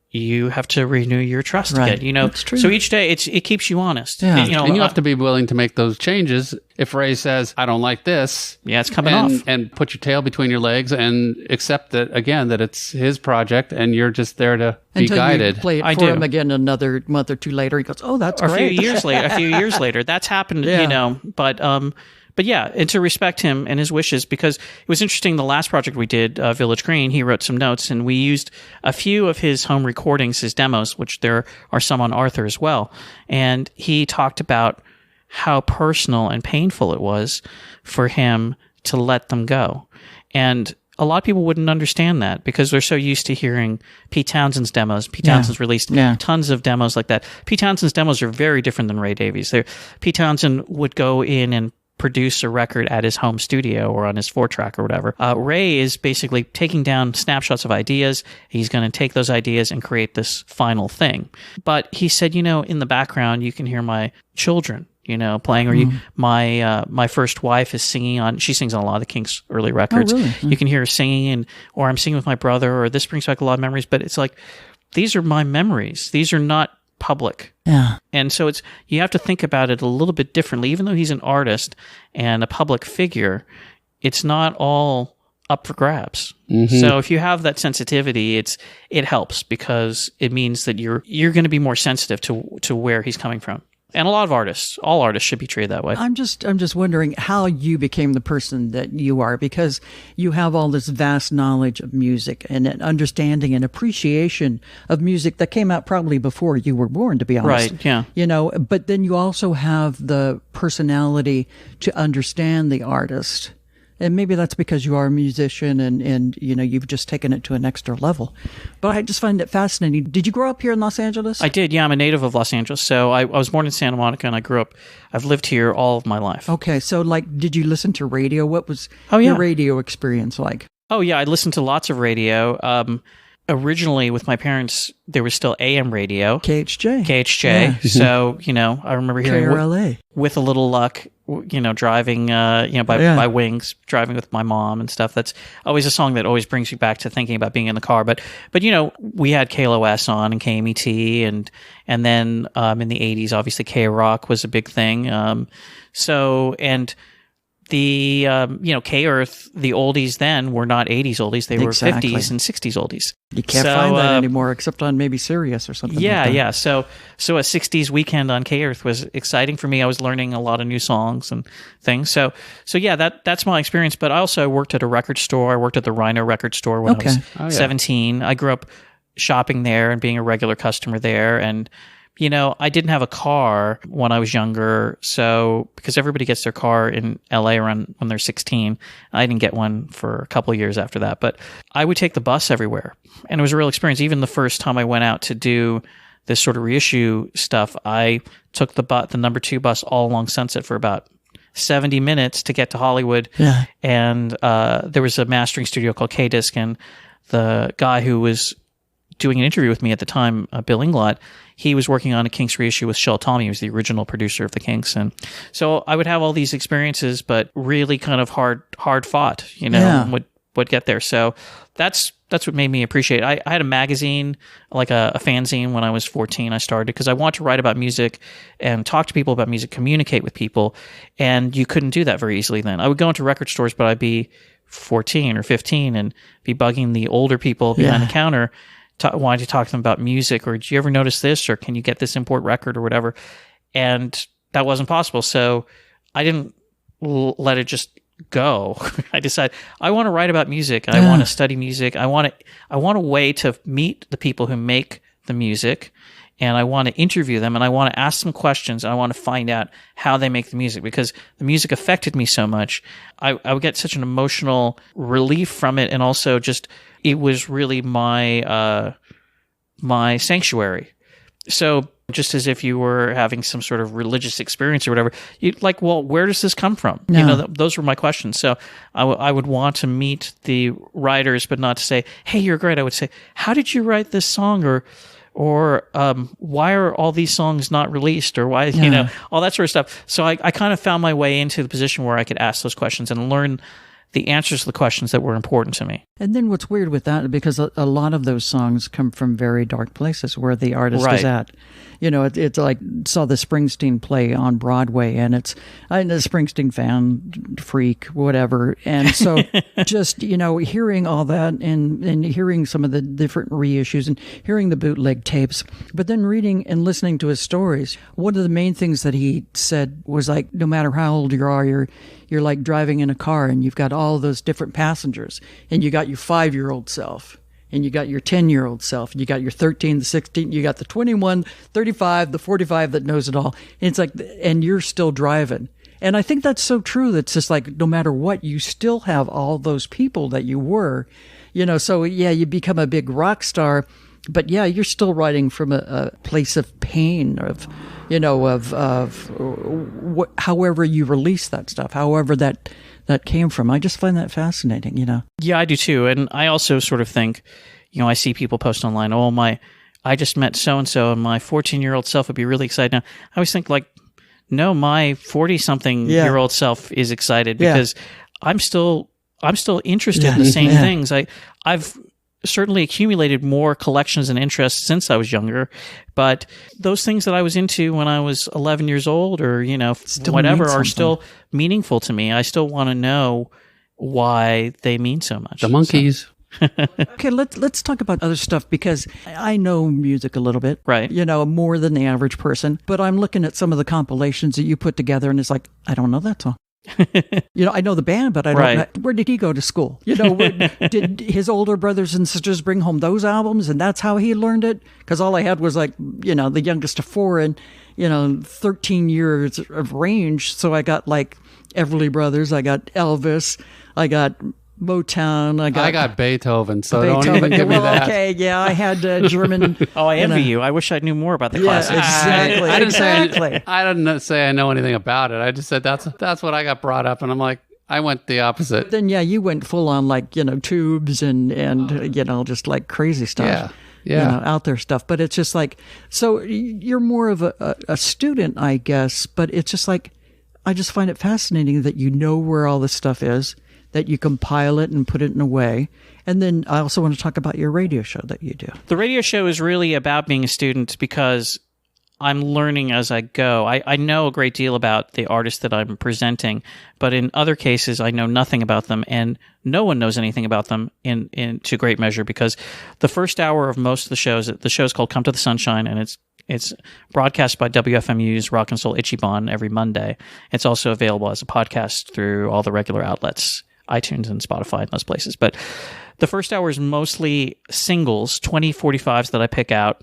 you have to renew your trust again. That's true. So each day it keeps you honest. Yeah. And you have to be willing to make those changes. If Ray says, I don't like this. Yeah, it's coming off. And put your tail between your legs and accept that, again, that it's his project and you're just there to be guided. You play it for him again another month or two later. He goes, oh, that's great. A few years later. That's happened, But yeah, and to respect him and his wishes, because it was interesting, the last project we did, Village Green, he wrote some notes, and we used a few of his home recordings, his demos, which there are some on Arthur as well. And he talked about how personal and painful it was for him to let them go. And a lot of people wouldn't understand that, because they're so used to hearing Pete Townsend's demos. Pete Townsend's released tons of demos like that. Pete Townsend's demos are very different than Ray Davies. Pete Townsend would go in and produce a record at his home studio or on his 4-track or whatever. Ray is basically taking down snapshots of ideas. He's going to take those ideas and create this final thing. But he said, in the background, you can hear my children, playing, or my first wife is singing she sings on a lot of the Kinks early records. Oh, really? You can hear her singing, or I'm singing with my brother, or this brings back a lot of memories. But it's like, these are my memories. These are not public. Yeah. And so you have to think about it a little bit differently. Even though he's an artist and a public figure, it's not all up for grabs. Mm-hmm. So if you have that sensitivity, it helps, because it means that you're going to be more sensitive to where he's coming from. And all artists should be treated that way. I'm just wondering how you became the person that you are, because you have all this vast knowledge of music and an understanding and appreciation of music that came out probably before you were born, to be honest. Right, yeah. But then you also have the personality to understand the artist. And maybe that's because you are a musician and you've just taken it to an extra level. But I just find it fascinating. Did you grow up here in Los Angeles? I did, yeah. I'm a native of Los Angeles. So I was born in Santa Monica, and I've lived here all of my life. Okay, so did you listen to radio? What was your radio experience like? Oh, yeah, I listened to lots of radio. Originally, with my parents, there was still AM radio. KHJ. Yeah. So, I remember hearing KRLA. With a little luck, driving, by Wings, driving with my mom and stuff. That's always a song that always brings you back to thinking about being in the car. But we had KLOS on and KMET, and then in the 80s, obviously K-Rock was a big thing. And K-Earth, the oldies then were not 80s oldies. They were 50s and 60s oldies. You can't find that anymore except on maybe Sirius or something like that. Yeah. So a 60s weekend on K-Earth was exciting for me. I was learning a lot of new songs and things. So yeah, that's my experience. But I also worked at a record store. I worked at the Rhino Records store when I was 17. I grew up shopping there and being a regular customer there. And I didn't have a car when I was younger, so because everybody gets their car in LA around when they're 16, I didn't get one for a couple of years after that. But I would take the bus everywhere, and it was a real experience. Even the first time I went out to do this sort of reissue stuff, I took the number 2 bus all along Sunset for about 70 minutes to get to Hollywood. Yeah. And there was a mastering studio called K-Disc, and the guy who was doing an interview with me at the time, Bill Inglot, he was working on a Kinks reissue with Shel Talmy. He was the original producer of the Kinks. And so I would have all these experiences, but really kind of hard fought, would get there. So that's what made me appreciate it. I had a magazine, like a fanzine when I was 14. I started because I wanted to write about music and talk to people about music, communicate with people. And you couldn't do that very easily then. I would go into record stores, but I'd be 14 or 15 and be bugging the older people behind the counter, wanting to talk to them about music, or do you ever notice this, or can you get this import record or whatever? And that wasn't possible. So I didn't let it just go. I decided I want to write about music. I want to study music. I want a way to meet the people who make the music, and I want to interview them, and I want to ask them questions, and I want to find out how they make the music, because the music affected me so much. I would get such an emotional relief from it, and also just it was really my sanctuary. So just as if you were having some sort of religious experience or whatever, you'd like, well, where does this come from? Yeah. Those were my questions. So I would want to meet the writers, but not to say, hey, you're great. I would say, how did you write this song? Or why are all these songs not released? Or why, all that sort of stuff. So I kind of found my way into the position where I could ask those questions and learn the answers to the questions that were important to me. And then what's weird with that, because a lot of those songs come from very dark places where the artist is at. It's like, saw the Springsteen play on Broadway, and I'm a Springsteen fan, freak, whatever. And so just, hearing all that and hearing some of the different reissues and hearing the bootleg tapes, but then reading and listening to his stories, one of the main things that he said was like, no matter how old you are, you're like driving in a car and you've got all those different passengers, and you got your 5-year-old self, and you got your 10-year-old self, and you got your 13, the 16, you got the 21, 35, the 45 that knows it all. And it's like, and you're still driving. And I think that's so true. That's just like, no matter what, you still have all those people that you were, so yeah, you become a big rock star, but yeah, you're still writing from a place of pain, of, however you release that stuff, however that came from. I just find that fascinating, Yeah, I do too. And I also sort of think, I see people post online, I just met so-and-so and my 14-year-old self would be really excited now. I always think like, no, my 40-something-year-old self is excited because I'm still interested in the same things. I've certainly accumulated more collections and interests since I was younger, but those things that I was into when I was 11 years old or, whatever are still meaningful to me. I still want to know why they mean so much. The Monkees. Okay, let's talk about other stuff, because I know music a little bit, right? More than the average person, but I'm looking at some of the compilations that you put together, and it's like, I don't know that song. I know the band, but I don't know. Where did he go to school? Did his older brothers and sisters bring home those albums, and that's how he learned it? Because all I had was like, the youngest of 4 and, 13 years of range. So I got like Everly Brothers, I got Elvis, I got Motown. I got Beethoven, so don't even give me that. Okay, yeah, I had German. I envy you. I wish I knew more about the classics. Exactly. I didn't say I know anything about it. I just said that's what I got brought up, and I'm like, I went the opposite. But then you went full on like Tubes and just like crazy stuff. Yeah. Out there stuff. But it's just like, so you're more of a student, I guess. But it's just like, I just find it fascinating that you know where all this stuff is, that you compile it and put it in a way. And then I also want to talk about your radio show that you do. The radio show is really about being a student, because I'm learning as I go. I know a great deal about the artist that I'm presenting, but in other cases, I know nothing about them, and no one knows anything about them in to great measure, because the first hour of most of the show's called Come to the Sunshine, and it's broadcast by WFMU's Rock and Soul Ichiban every Monday. It's also available as a podcast through all the regular outlets, iTunes and Spotify and those places. But the first hour is mostly singles, 20 45s that I pick out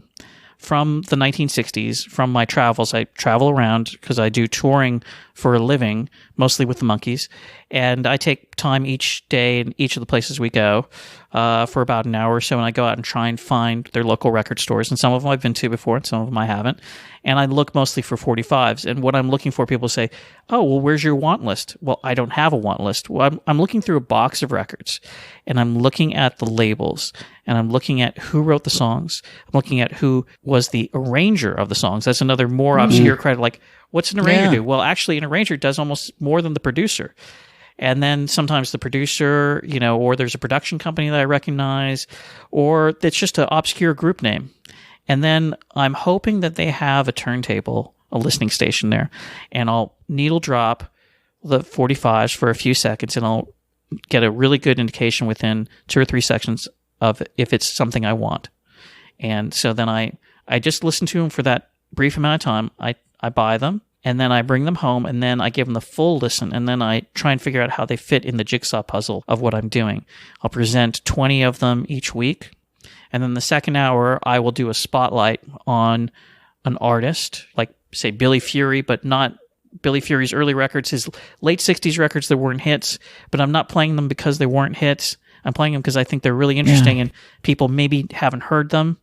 from the 1960s, from my travels. I travel around because I do touring for a living, mostly with the Monkees, and I take time each day in each of the places we go for about an hour or so, and I go out and try and find their local record stores, and some of them I've been to before, and some of them I haven't, and I look mostly for 45s, and what I'm looking for, people say, oh, well, where's your want list? Well, I don't have a want list. Well, I'm looking through a box of records, and I'm looking at the labels, and I'm looking at who wrote the songs. I'm looking at who was the arranger of the songs. That's another more obscure credit. Like, what's an arranger do? Well, actually, an arranger does almost more than the producer. And then sometimes the producer, or there's a production company that I recognize, or it's just an obscure group name. And then I'm hoping that they have a turntable, a listening station there, and I'll needle drop the 45s for a few seconds, and I'll get a really good indication within 2 or 3 seconds of if it's something I want. And so then I just listen to them for that brief amount of time. I buy them, and then I bring them home, and then I give them the full listen, and then I try and figure out how they fit in the jigsaw puzzle of what I'm doing. I'll present 20 of them each week, and then the second hour, I will do a spotlight on an artist, like, say, Billy Fury, but not Billy Fury's early records, his late 60s records that weren't hits, but I'm not playing them because they weren't hits. I'm playing them because I think they're really interesting and people maybe haven't heard them.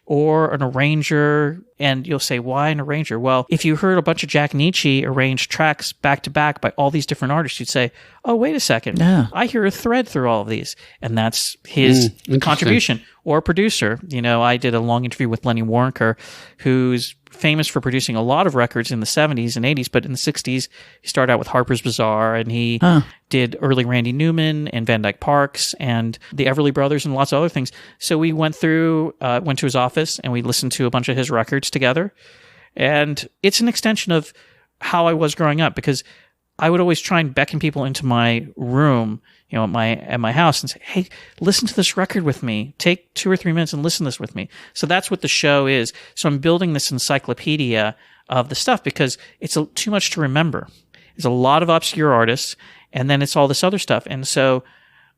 Or an arranger, and you'll say, why an arranger? Well, if you heard a bunch of Jack Nietzsche arrange tracks back to back by all these different artists, you'd say, oh, wait a second. Yeah. I hear a thread through all of these. And that's his contribution. Or producer. I did a long interview with Lenny Waronker, who's famous for producing a lot of records in the 70s and 80s, but in the 60s, he started out with Harper's Bazaar, and he did early Randy Newman and Van Dyke Parks and the Everly Brothers and lots of other things. So we went to his office, and we listened to a bunch of his records together. And it's an extension of how I was growing up, because I would always try and beckon people into my room, at my house, and say, hey, listen to this record with me. Take 2 or 3 minutes and listen to this with me. So that's what the show is. So I'm building this encyclopedia of the stuff, because it's too much to remember. There's a lot of obscure artists, and then it's all this other stuff. And so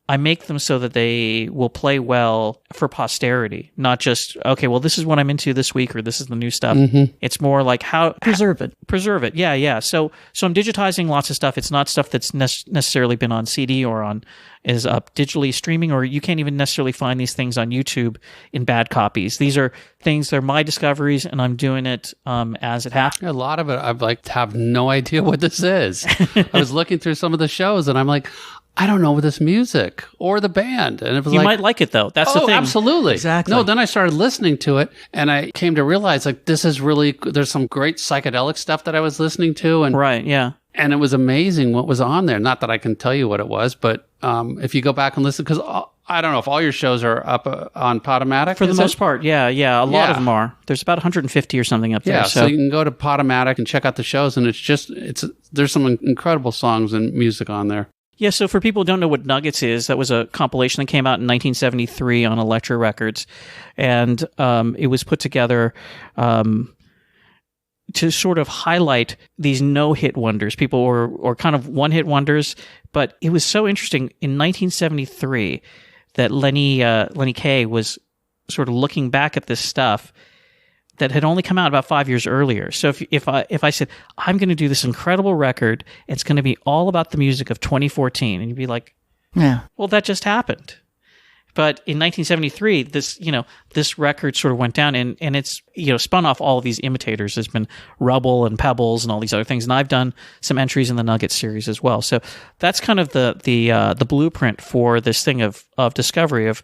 I make them so that they will play well for posterity, not just, okay, well, this is what I'm into this week, or this is the new stuff. Mm-hmm. It's more like preserve it. Yeah. So I'm digitizing lots of stuff. It's not stuff that's necessarily been on CD or is up digitally streaming, or you can't even necessarily find these things on YouTube in bad copies. These are things, they're my discoveries, and I'm doing it as it happens. A lot of it, I've have no idea what this is. I was looking through some of the shows, and I'm like, I don't know this music or the band. And it was you might like it, though. That's the thing. Absolutely. Exactly. No, then I started listening to it, and I came to realize, like, this is really, there's some great psychedelic stuff that I was listening to. And right, yeah. And it was amazing what was on there. Not that I can tell you what it was, but if you go back and listen, because I don't know if all your shows are up on Podomatic. For the most part, yeah. A lot of them are. There's about 150 or something up there. Yeah, so you can go to Podomatic and check out the shows, and there's some incredible songs and music on there. Yeah, so for people who don't know what Nuggets is, that was a compilation that came out in 1973 on Elektra Records, and it was put together to sort of highlight these no-hit wonders, people or kind of one-hit wonders. But it was so interesting in 1973 that Lenny Kaye was sort of looking back at this stuff that had only come out about 5 years earlier. So if I said, I'm going to do this incredible record, it's going to be all about the music of 2014, and you'd be like, yeah, well, that just happened. But in 1973, this record sort of went down, and it's spun off all of these imitators. There's been Rubble and Pebbles and all these other things, and I've done some entries in the Nuggets series as well. So that's kind of the blueprint for this thing of discovery of,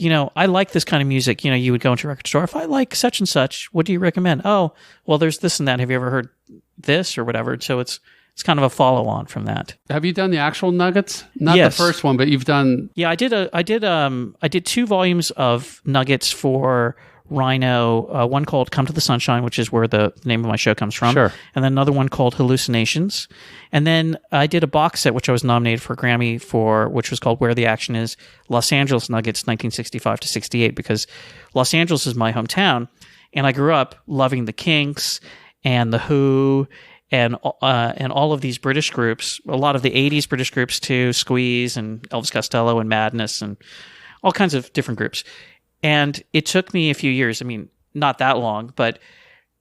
I like this kind of music. You would go into a record store. If I like such and such, what do you recommend? Oh, well, there's this and that. Have you ever heard this or whatever? So it's kind of a follow-on from that. Have you done the actual Nuggets? Not Yes. the first one, but you've done. Yeah, I did 2 volumes of Nuggets for Rhino, one called Come to the Sunshine, which is where the name of my show comes from. Sure. And then another one called Hallucinations. And then I did a box set, which I was nominated for a Grammy for, which was called Where the Action Is, Los Angeles Nuggets 1965 to 68, because Los Angeles is my hometown. And I grew up loving the Kinks and the Who and all of these British groups, a lot of the 80s British groups too, Squeeze and Elvis Costello and Madness and all kinds of different groups. And it took me a few years, I mean, not that long, but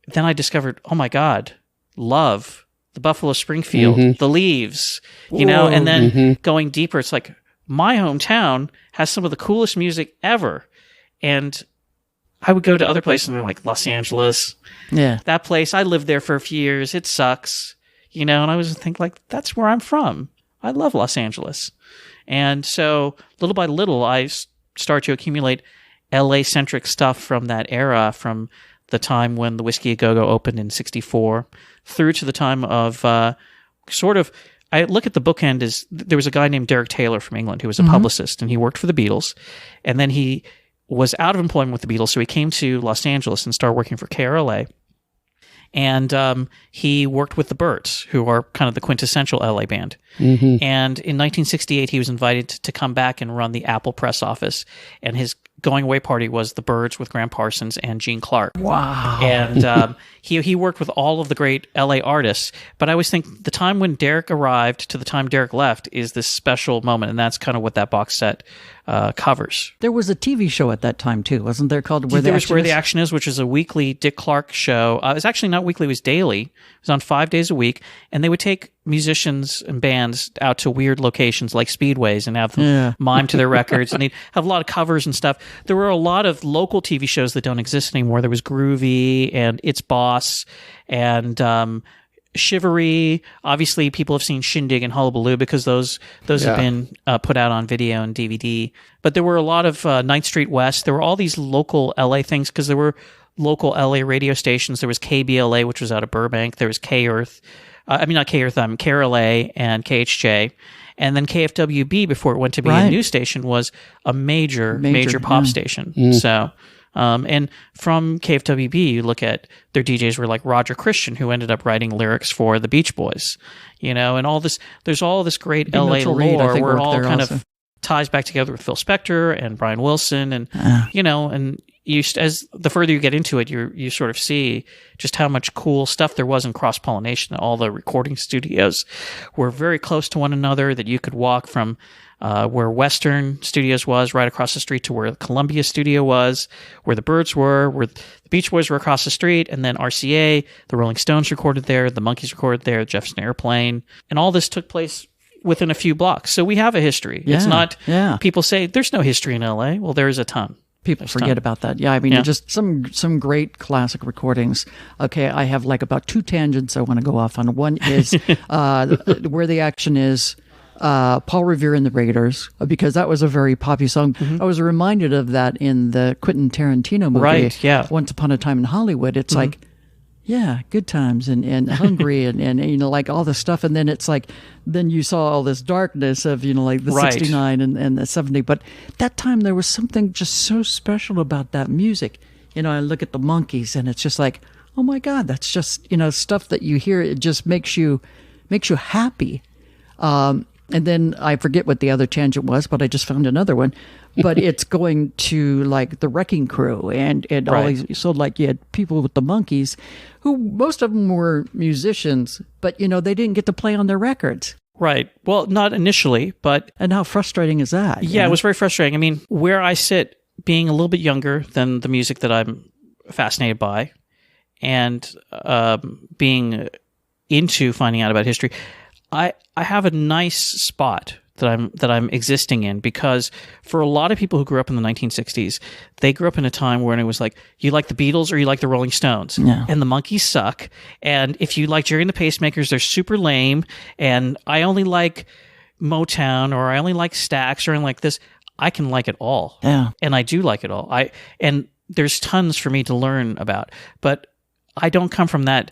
then I discovered, oh my God, Love, the Buffalo Springfield, the Leaves, you know, and then going deeper, it's like my hometown has some of the coolest music ever. And I would go to other places and they're like Los Angeles. Yeah. That place, I lived there for a few years. It sucks, you know, and I was thinking like, that's where I'm from. I love Los Angeles. And so little by little, I start to accumulate LA-centric stuff from that era, from the time when the Whiskey A Go-Go opened in 64 through to the time of I look at the bookend as there was a guy named Derek Taylor from England who was a publicist, and he worked for the Beatles. And then he was out of employment with the Beatles, so he came to Los Angeles and started working for KRLA. And he worked with the Byrds, who are kind of the quintessential LA band. And in 1968, he was invited to come back and run the Apple press office. And his going away party was the Byrds with Graham Parsons and Gene Clark. Wow. And he worked with all of the great LA artists. But I always think the time when Derek arrived to the time Derek left is this special moment. And that's kind of what that box set covers. There was a TV show at that time too, wasn't there, called Where the Action Is, which is a weekly Dick Clark show. It was actually not weekly, it was daily. It was on 5 days a week. And they would take musicians and bands out to weird locations like speedways and have them mime to their records. And they'd have a lot of covers and stuff. There were a lot of local TV shows that don't exist anymore. There was Groovy and It's Boss and Shivery. Obviously, people have seen Shindig and Hullabaloo because those have been put out on video and DVD. But there were a lot of 9th Street West. There were all these local LA things because there were local LA radio stations. There was KBLA, which was out of Burbank. There was K-Earth. Not K-Earth, KRLA and KHJ. And then KFWB, before it went to be a news station, was a major pop station. So, and from KFWB, you look at their DJs were like Roger Christian, who ended up writing lyrics for the Beach Boys, you know, and all this, there's all this great LA lore where it all kind of ties back together with Phil Spector and Brian Wilson and, you know, and as the further you get into it, you sort of see just how much cool stuff there was in cross-pollination. All the recording studios were very close to one another, that you could walk from where Western Studios was right across the street to where the Columbia studio was, where the Byrds were, where the Beach Boys were across the street, and then RCA, the Rolling Stones recorded there, the Monkees recorded there, Jefferson Airplane, and all this took place within a few blocks. So we have a history. It's not, people say, there's no history in LA. Well, there is a ton. People forget about that. Yeah, I mean, just some great classic recordings. Okay, I have like about 2 tangents I want to go off on. One is Where the Action Is, Paul Revere and the Raiders, because that was a very poppy song. I was reminded of that in the Quentin Tarantino movie, Once Upon a Time in Hollywood. It's like, good times and hungry and you know, like all this stuff. And then it's like, then you saw all this darkness of, you know, like the 69 and the 70. But that time there was something just so special about that music. You know, I look at the Monkees and it's just like, oh my God, that's just, you know, stuff that you hear. It just makes you happy. And then I forget what the other tangent was, but I just found another one. But it's going to like the Wrecking Crew and all these. So like you had people with the Monkees, who most of them were musicians, but you know they didn't get to play on their records. Right. Well, not initially, but and how frustrating is that? Yeah, it was very frustrating. I mean, where I sit, being a little bit younger than the music that I'm fascinated by, and being into finding out about history, I have a nice spot that I'm existing in, because for a lot of people who grew up in the 1960s, they grew up in a time when it was like, you like the Beatles or you like the Rolling Stones, and the Monkees suck, and if you like Jerry and the Pacemakers, they're super lame, and I only like Motown, or I only like Stax, or I like this. I can like it all, and I do like it all. And there's tons for me to learn about, but I don't come from that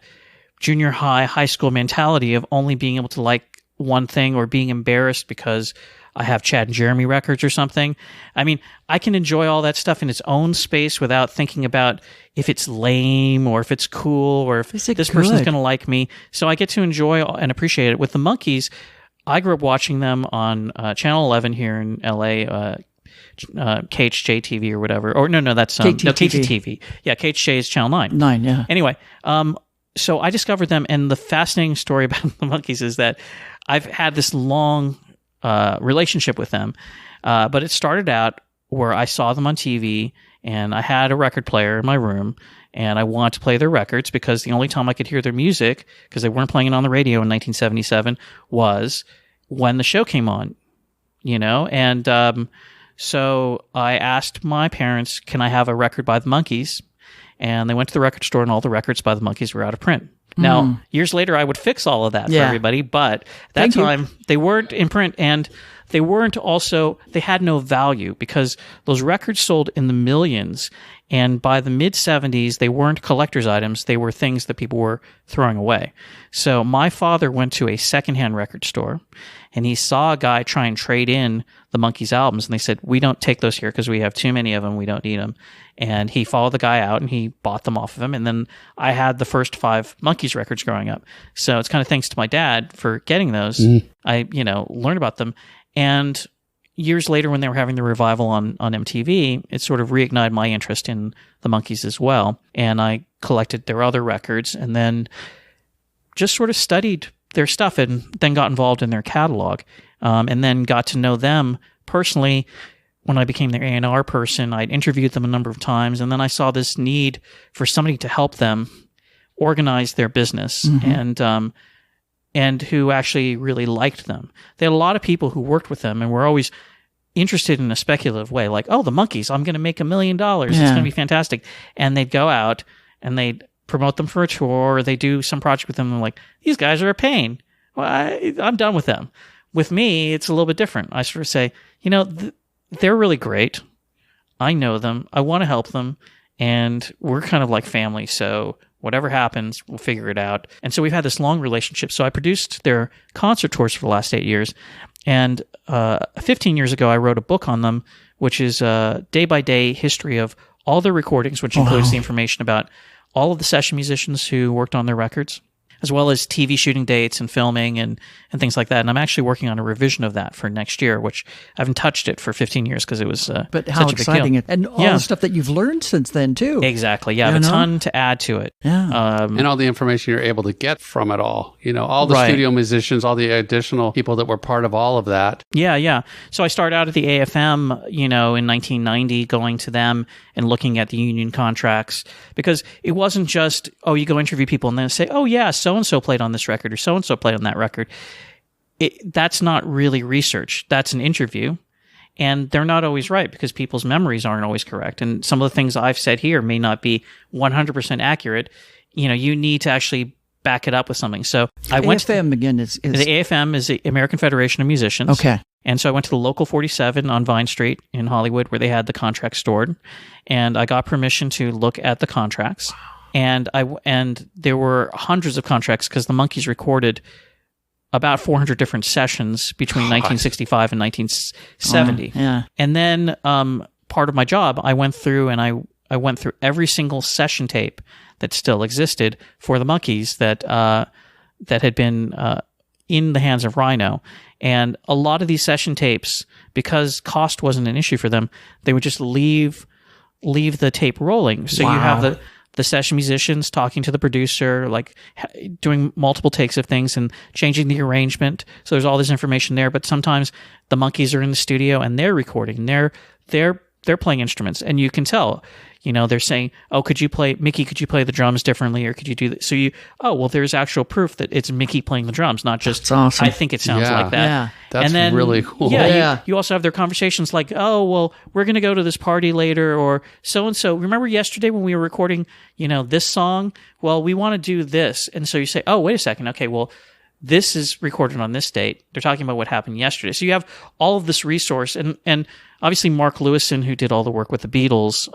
junior high school mentality of only being able to like one thing or being embarrassed because I have Chad and Jeremy records or something. I mean, I can enjoy all that stuff in its own space without thinking about if it's lame or if it's cool or if this person's going to like me. So I get to enjoy and appreciate it. With the Monkees, I grew up watching them on Channel 11 here in LA, KHJ TV or whatever. Or no, that's KTTV. Yeah, KHJ is Channel 9. 9, yeah. Anyway, so I discovered them, and the fascinating story about the Monkees is that I've had this long relationship with them, but it started out where I saw them on TV, and I had a record player in my room, and I wanted to play their records because the only time I could hear their music, because they weren't playing it on the radio in 1977, was when the show came on, and so I asked my parents, can I have a record by the Monkees? And they went to the record store, and all the records by the Monkees were out of print. Now, years later, I would fix all of that for everybody, but at that time, they weren't in print, and they weren't also, they had no value because those records sold in the millions, and by the mid-70s, they weren't collector's items. They were things that people were throwing away. So my father went to a secondhand record store, and he saw a guy try and trade in the Monkees albums, and they said, we don't take those here because we have too many of them. We don't need them. And he followed the guy out, and he bought them off of him. And then I had the first 5 Monkees records growing up. So it's kind of thanks to my dad for getting those. I, learned about them. And years later, when they were having the revival on MTV, it sort of reignited my interest in the Monkees as well. And I collected their other records and then just sort of studied their stuff and then got involved in their catalog, and then got to know them personally. When I became their A&R person, I'd interviewed them a number of times, and then I saw this need for somebody to help them organize their business, and who actually really liked them. They had a lot of people who worked with them and were always interested in a speculative way, like, oh, the Monkees, I'm going to make $1 million. It's going to be fantastic. And they'd go out and they'd promote them for a tour, or they do some project with them, and like, these guys are a pain. Well, I'm done with them. With me, it's a little bit different. I sort of say, they're really great. I know them. I want to help them. And we're kind of like family. So whatever happens, we'll figure it out. And so we've had this long relationship. So I produced their concert tours for the last 8 years. And 15 years ago, I wrote a book on them, which is a day-by-day history of all their recordings, which includes the information about all of the session musicians who worked on their records, as well as TV shooting dates and filming and things like that. And I'm actually working on a revision of that for next year, which I haven't touched it for 15 years because it was but how such exciting a big deal. And all the stuff that you've learned since then, too. Exactly. Yeah, I have a ton to add to it. Yeah. And all the information you're able to get from it all. All the studio musicians, all the additional people that were part of all of that. Yeah. So I started out at the AFM, in 1990, going to them and looking at the union contracts, because it wasn't just, you go interview people and then say, oh, yeah, so-and-so played on this record or so-and-so played on that record. That's not really research. That's an interview. And they're not always right because people's memories aren't always correct. And some of the things I've said here may not be 100% accurate. You need to actually back it up with something. So I went to again is the AFM is the American Federation of Musicians. Okay. And so I went to the Local 47 on Vine Street in Hollywood where they had the contract stored. And I got permission to look at the contracts. Wow. And there were hundreds of contracts because the Monkees recorded about 400 different sessions between 1965 and 1970. Yeah. And then part of my job, I went through and I went through every single session tape that still existed for the Monkees that had been in the hands of Rhino. And a lot of these session tapes, because cost wasn't an issue for them, they would just leave the tape rolling. So you have the session musicians talking to the producer, like doing multiple takes of things and changing the arrangement. So there's all this information there. But sometimes the Monkees are in the studio and they're recording. They're playing instruments, and you can tell. They're saying, "Oh, could you play the drums differently, or could you do that?" So there's actual proof that it's Mickey playing the drums, not just. That's awesome. I think it sounds like that. Yeah, that's really cool. Yeah. You also have their conversations like, "Oh, well, we're going to go to this party later," or so and so. Remember yesterday when we were recording, this song? Well, we want to do this, and so you say, "Oh, wait a second. Okay, well." This is recorded on this date. They're talking about what happened yesterday. So you have all of this resource. And obviously Mark Lewison, who did all the work with the Beatles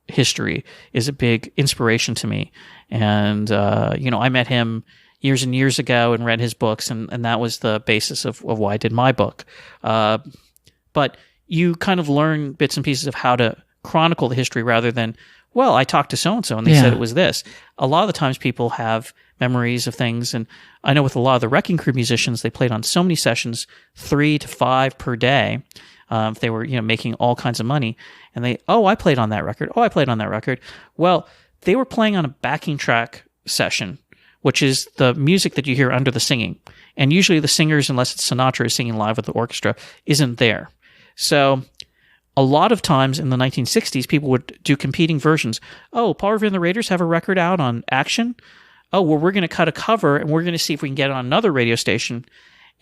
history, is a big inspiration to me. And, I met him, years and years ago and read his books, and that was the basis of why I did my book. But you kind of learn bits and pieces of how to chronicle the history rather than, well, I talked to so-and-so and they said it was this. A lot of the times people have memories of things, and I know with a lot of the Wrecking Crew musicians, they played on so many sessions, 3 to 5 per day. If they were, making all kinds of money, and I played on that record. Oh, I played on that record. Well, they were playing on a backing track session, which is the music that you hear under the singing. And usually the singers, unless it's Sinatra is singing live with the orchestra, isn't there. So a lot of times in the 1960s, people would do competing versions. Oh, Paul Revere and the Raiders have a record out on Action. Oh, well, we're going to cut a cover, and we're going to see if we can get it on another radio station.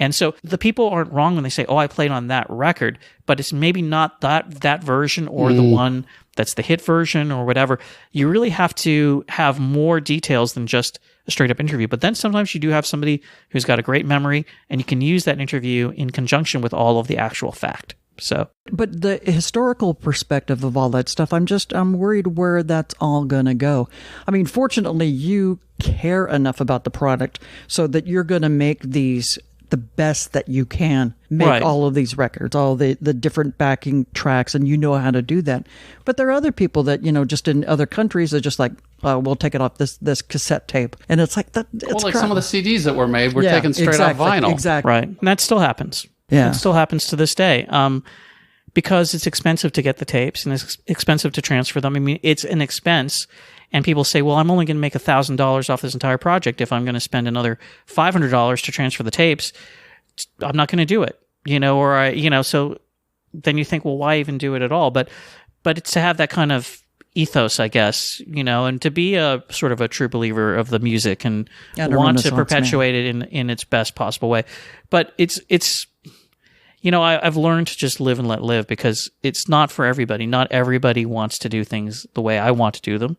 And so the people aren't wrong when they say, oh, I played on that record, but it's maybe not that version or the one that's the hit version or whatever. You really have to have more details than just a straight up interview. But then sometimes you do have somebody who's got a great memory, and you can use that interview in conjunction with all of the actual fact. So, but the historical perspective of all that stuff, I'm worried where that's all gonna go. I mean, fortunately, you care enough about the product so that you're gonna make these the best that you can make all of these records, all the different backing tracks, and you know how to do that. But there are other people that, just in other countries are just like, we'll take it off this cassette tape. And it's like that. It's like some of the CDs that were made were taken straight off vinyl. Exactly. Right. And that still happens. Yeah. It still happens to this day. Because it's expensive to get the tapes and it's expensive to transfer them. I mean, it's an expense. And people say, well, I'm only going to make $1,000 off this entire project if I'm going to spend another $500 to transfer the tapes. I'm not going to do it, so then you think, well, why even do it at all? But it's to have that kind of ethos, I guess, and to be a sort of a true believer of the music and want to perpetuate it in its best possible way. But it's I've learned to just live and let live because it's not for everybody. Not everybody wants to do things the way I want to do them.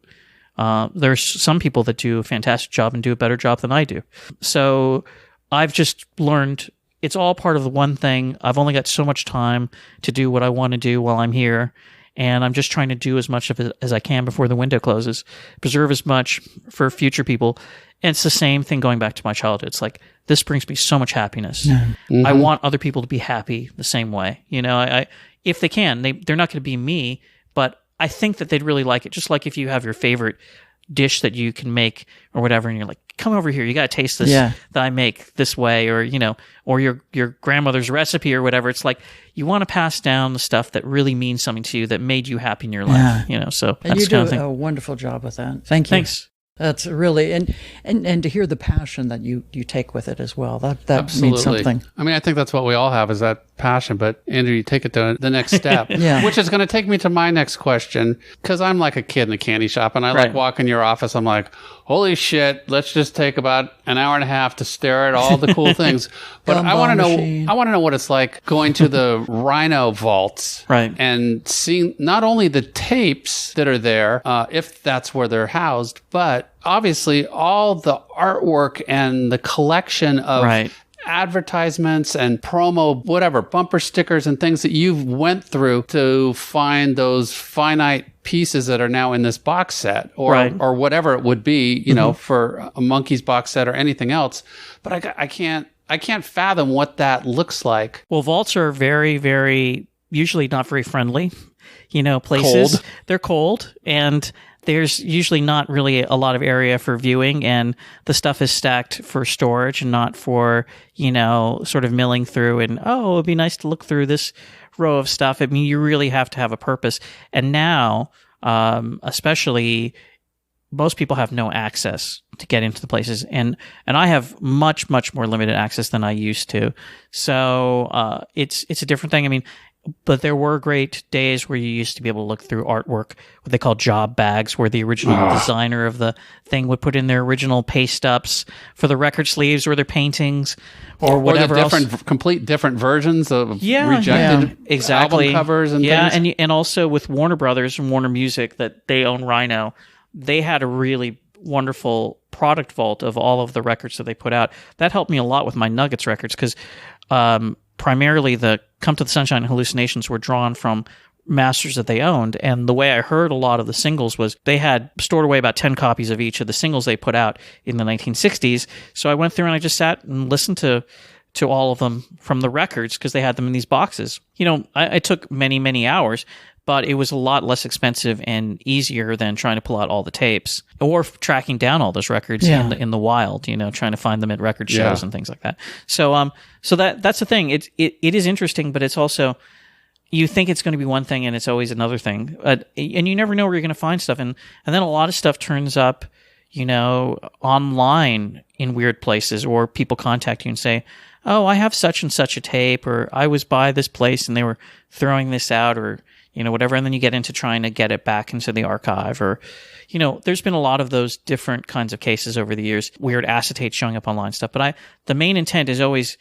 There's some people that do a fantastic job and do a better job than I do. So I've just learned it's all part of the one thing. I've only got so much time to do what I want to do while I'm here. And I'm just trying to do as much of it as I can before the window closes, preserve as much for future people. And it's the same thing going back to my childhood. It's like, this brings me so much happiness. Mm-hmm. I want other people to be happy the same way. I if they can, they're not going to be me, but I think that they'd really like it. Just like if you have your favorite dish that you can make or whatever, and you're like, come over here, you got to taste this that I make this way, or or your grandmother's recipe or whatever. It's like you want to pass down the stuff that really means something to you, that made you happy in your life. So and that's you do kind of thing. a wonderful job with that. Thank you. Thanks. That's really and to hear the passion that you take with it as well. That Absolutely. means something. I mean, I think that's what we all have, is that passion. But Andrew, you take it to the next step, which is going to take me to my next question, because I'm like a kid in a candy shop, and I like walk in your office. I'm like, holy shit, let's just take about an hour and a half to stare at all the cool things. But I want to know what it's like going to the Rhino vaults, and seeing not only the tapes that are there, if that's where they're housed, but obviously all the artwork and the collection of advertisements and promo, whatever, bumper stickers and things that you've went through to find those finite pieces that are now in this box set, or whatever it would be, for a Monkees box set or anything else. But I can't fathom what that looks like. Well, vaults are very, very, usually not very friendly, places. Cold. They're cold, and there's usually not really a lot of area for viewing, and the stuff is stacked for storage and not for, sort of milling through and, it'd be nice to look through this row of stuff. I mean, you really have to have a purpose. And now, especially, most people have no access to get into the places. And I have much, much more limited access than I used to. So it's a different thing. I mean, but there were great days where you used to be able to look through artwork, what they call job bags, where the original designer of the thing would put in their original paste ups for the record sleeves or their paintings or whatever else. Complete different versions of rejected album covers and things. And also with Warner Brothers and Warner Music, that they own Rhino, they had a really wonderful product vault of all of the records that they put out. That helped me a lot with my Nuggets records, because primarily the Come to the Sunshine and Hallucinations were drawn from masters that they owned. And the way I heard a lot of the singles was they had stored away about 10 copies of each of the singles they put out in the 1960s. So I went through and I just sat and listened to all of them from the records because they had them in these boxes. I took many, many hours, but it was a lot less expensive and easier than trying to pull out all the tapes or tracking down all those records in the wild, trying to find them at record shows and things like that. So that's the thing. It is interesting, but it's also, you think it's going to be one thing and it's always another thing. And you never know where you're going to find stuff. And then a lot of stuff turns up, online in weird places, or people contact you and say, oh, I have such and such a tape, or I was by this place and they were throwing this out, or, whatever. And then you get into trying to get it back into the archive, or, there's been a lot of those different kinds of cases over the years, weird acetate showing up online stuff. But the main intent is always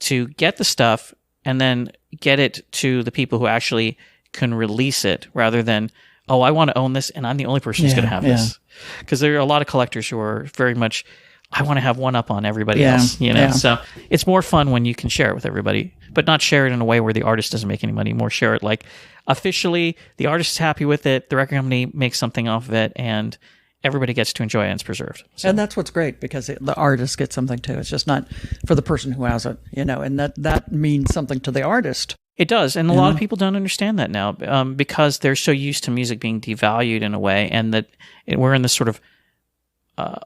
to get the stuff and then get it to the people who actually can release it, rather than, oh, I want to own this and I'm the only person who's going to have this. Because there are a lot of collectors who are very much, I want to have one up on everybody else, So it's more fun when you can share it with everybody, but not share it in a way where the artist doesn't make any money. More share it like officially, the artist is happy with it, the record company makes something off of it, and everybody gets to enjoy it and it's preserved. So. And that's what's great, because the artist gets something too. It's just not for the person who has it, and that means something to the artist. It does, and a lot of people don't understand that now because they're so used to music being devalued in a way, and that we're in this sort of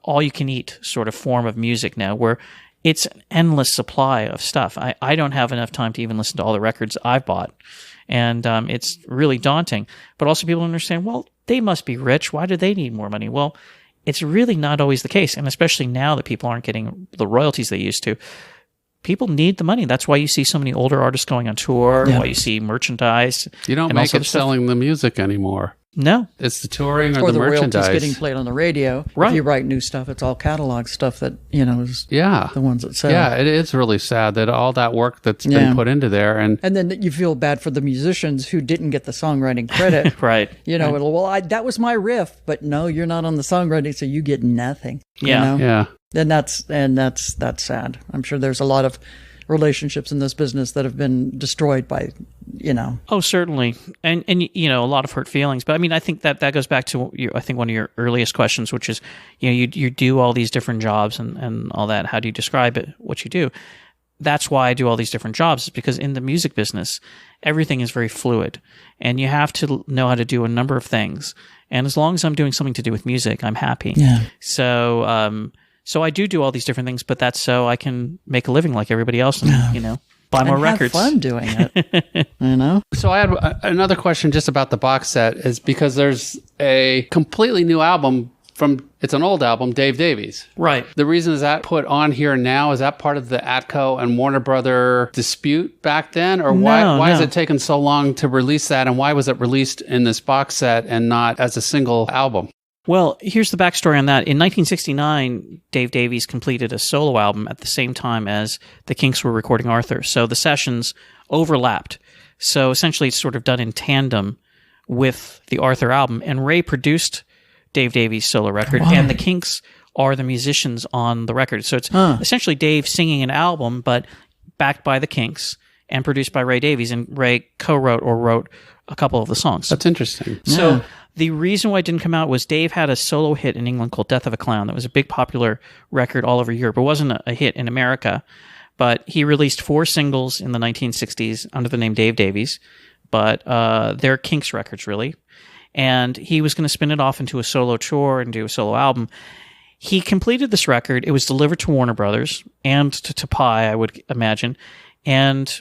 all-you-can-eat sort of form of music now, where it's an endless supply of stuff. I don't have enough time to even listen to all the records I've bought, and it's really daunting. But also people understand, well, they must be rich. Why do they need more money? Well, it's really not always the case, and especially now that people aren't getting the royalties they used to. People need the money. That's why you see so many older artists going on tour, why you see merchandise. You don't make it selling the music anymore. No. It's the touring or the merchandise. Royalties getting played on the radio. Right. If you write new stuff, it's all catalog stuff that, is the ones that sell. Yeah, it is really sad that all that work that's been put into there. And then you feel bad for the musicians who didn't get the songwriting credit. Right. That was my riff, but no, you're not on the songwriting, so you get nothing. Yeah. Yeah. And that's sad. I'm sure there's a lot of relationships in this business that have been destroyed by, Oh, certainly. And a lot of hurt feelings. But I mean, I think that goes back to one of your earliest questions, which is, you do all these different jobs and all that. How do you describe it, what you do? That's why I do all these different jobs, is because in the music business, everything is very fluid and you have to know how to do a number of things. And as long as I'm doing something to do with music, I'm happy. Yeah. So I do all these different things, but that's so I can make a living like everybody else and, buy more records. Have fun doing it, So I had another question just about the box set, is because there's a completely new album it's an old album, Dave Davies. Right. The reason is that put on here now, is that part of the Atco and Warner Brother dispute back then? Or why has it taken so long to release that? And why was it released in this box set and not as a single album? Well, here's the backstory on that. In 1969, Dave Davies completed a solo album at the same time as the Kinks were recording Arthur. So the sessions overlapped. So essentially it's sort of done in tandem with the Arthur album. And Ray produced Dave Davies' solo record, and the Kinks are the musicians on the record. So it's essentially Dave singing an album, but backed by the Kinks and produced by Ray Davies. And Ray co-wrote or wrote a couple of the songs. That's interesting. So the reason why it didn't come out was Dave had a solo hit in England called Death of a Clown that was a big popular record all over Europe. It wasn't a hit in America, but he released 4 singles in the 1960s under the name Dave Davies, but they're Kinks records, really. And he was going to spin it off into a solo tour and do a solo album. He completed this record. It was delivered to Warner Brothers and to Pi, I would imagine. And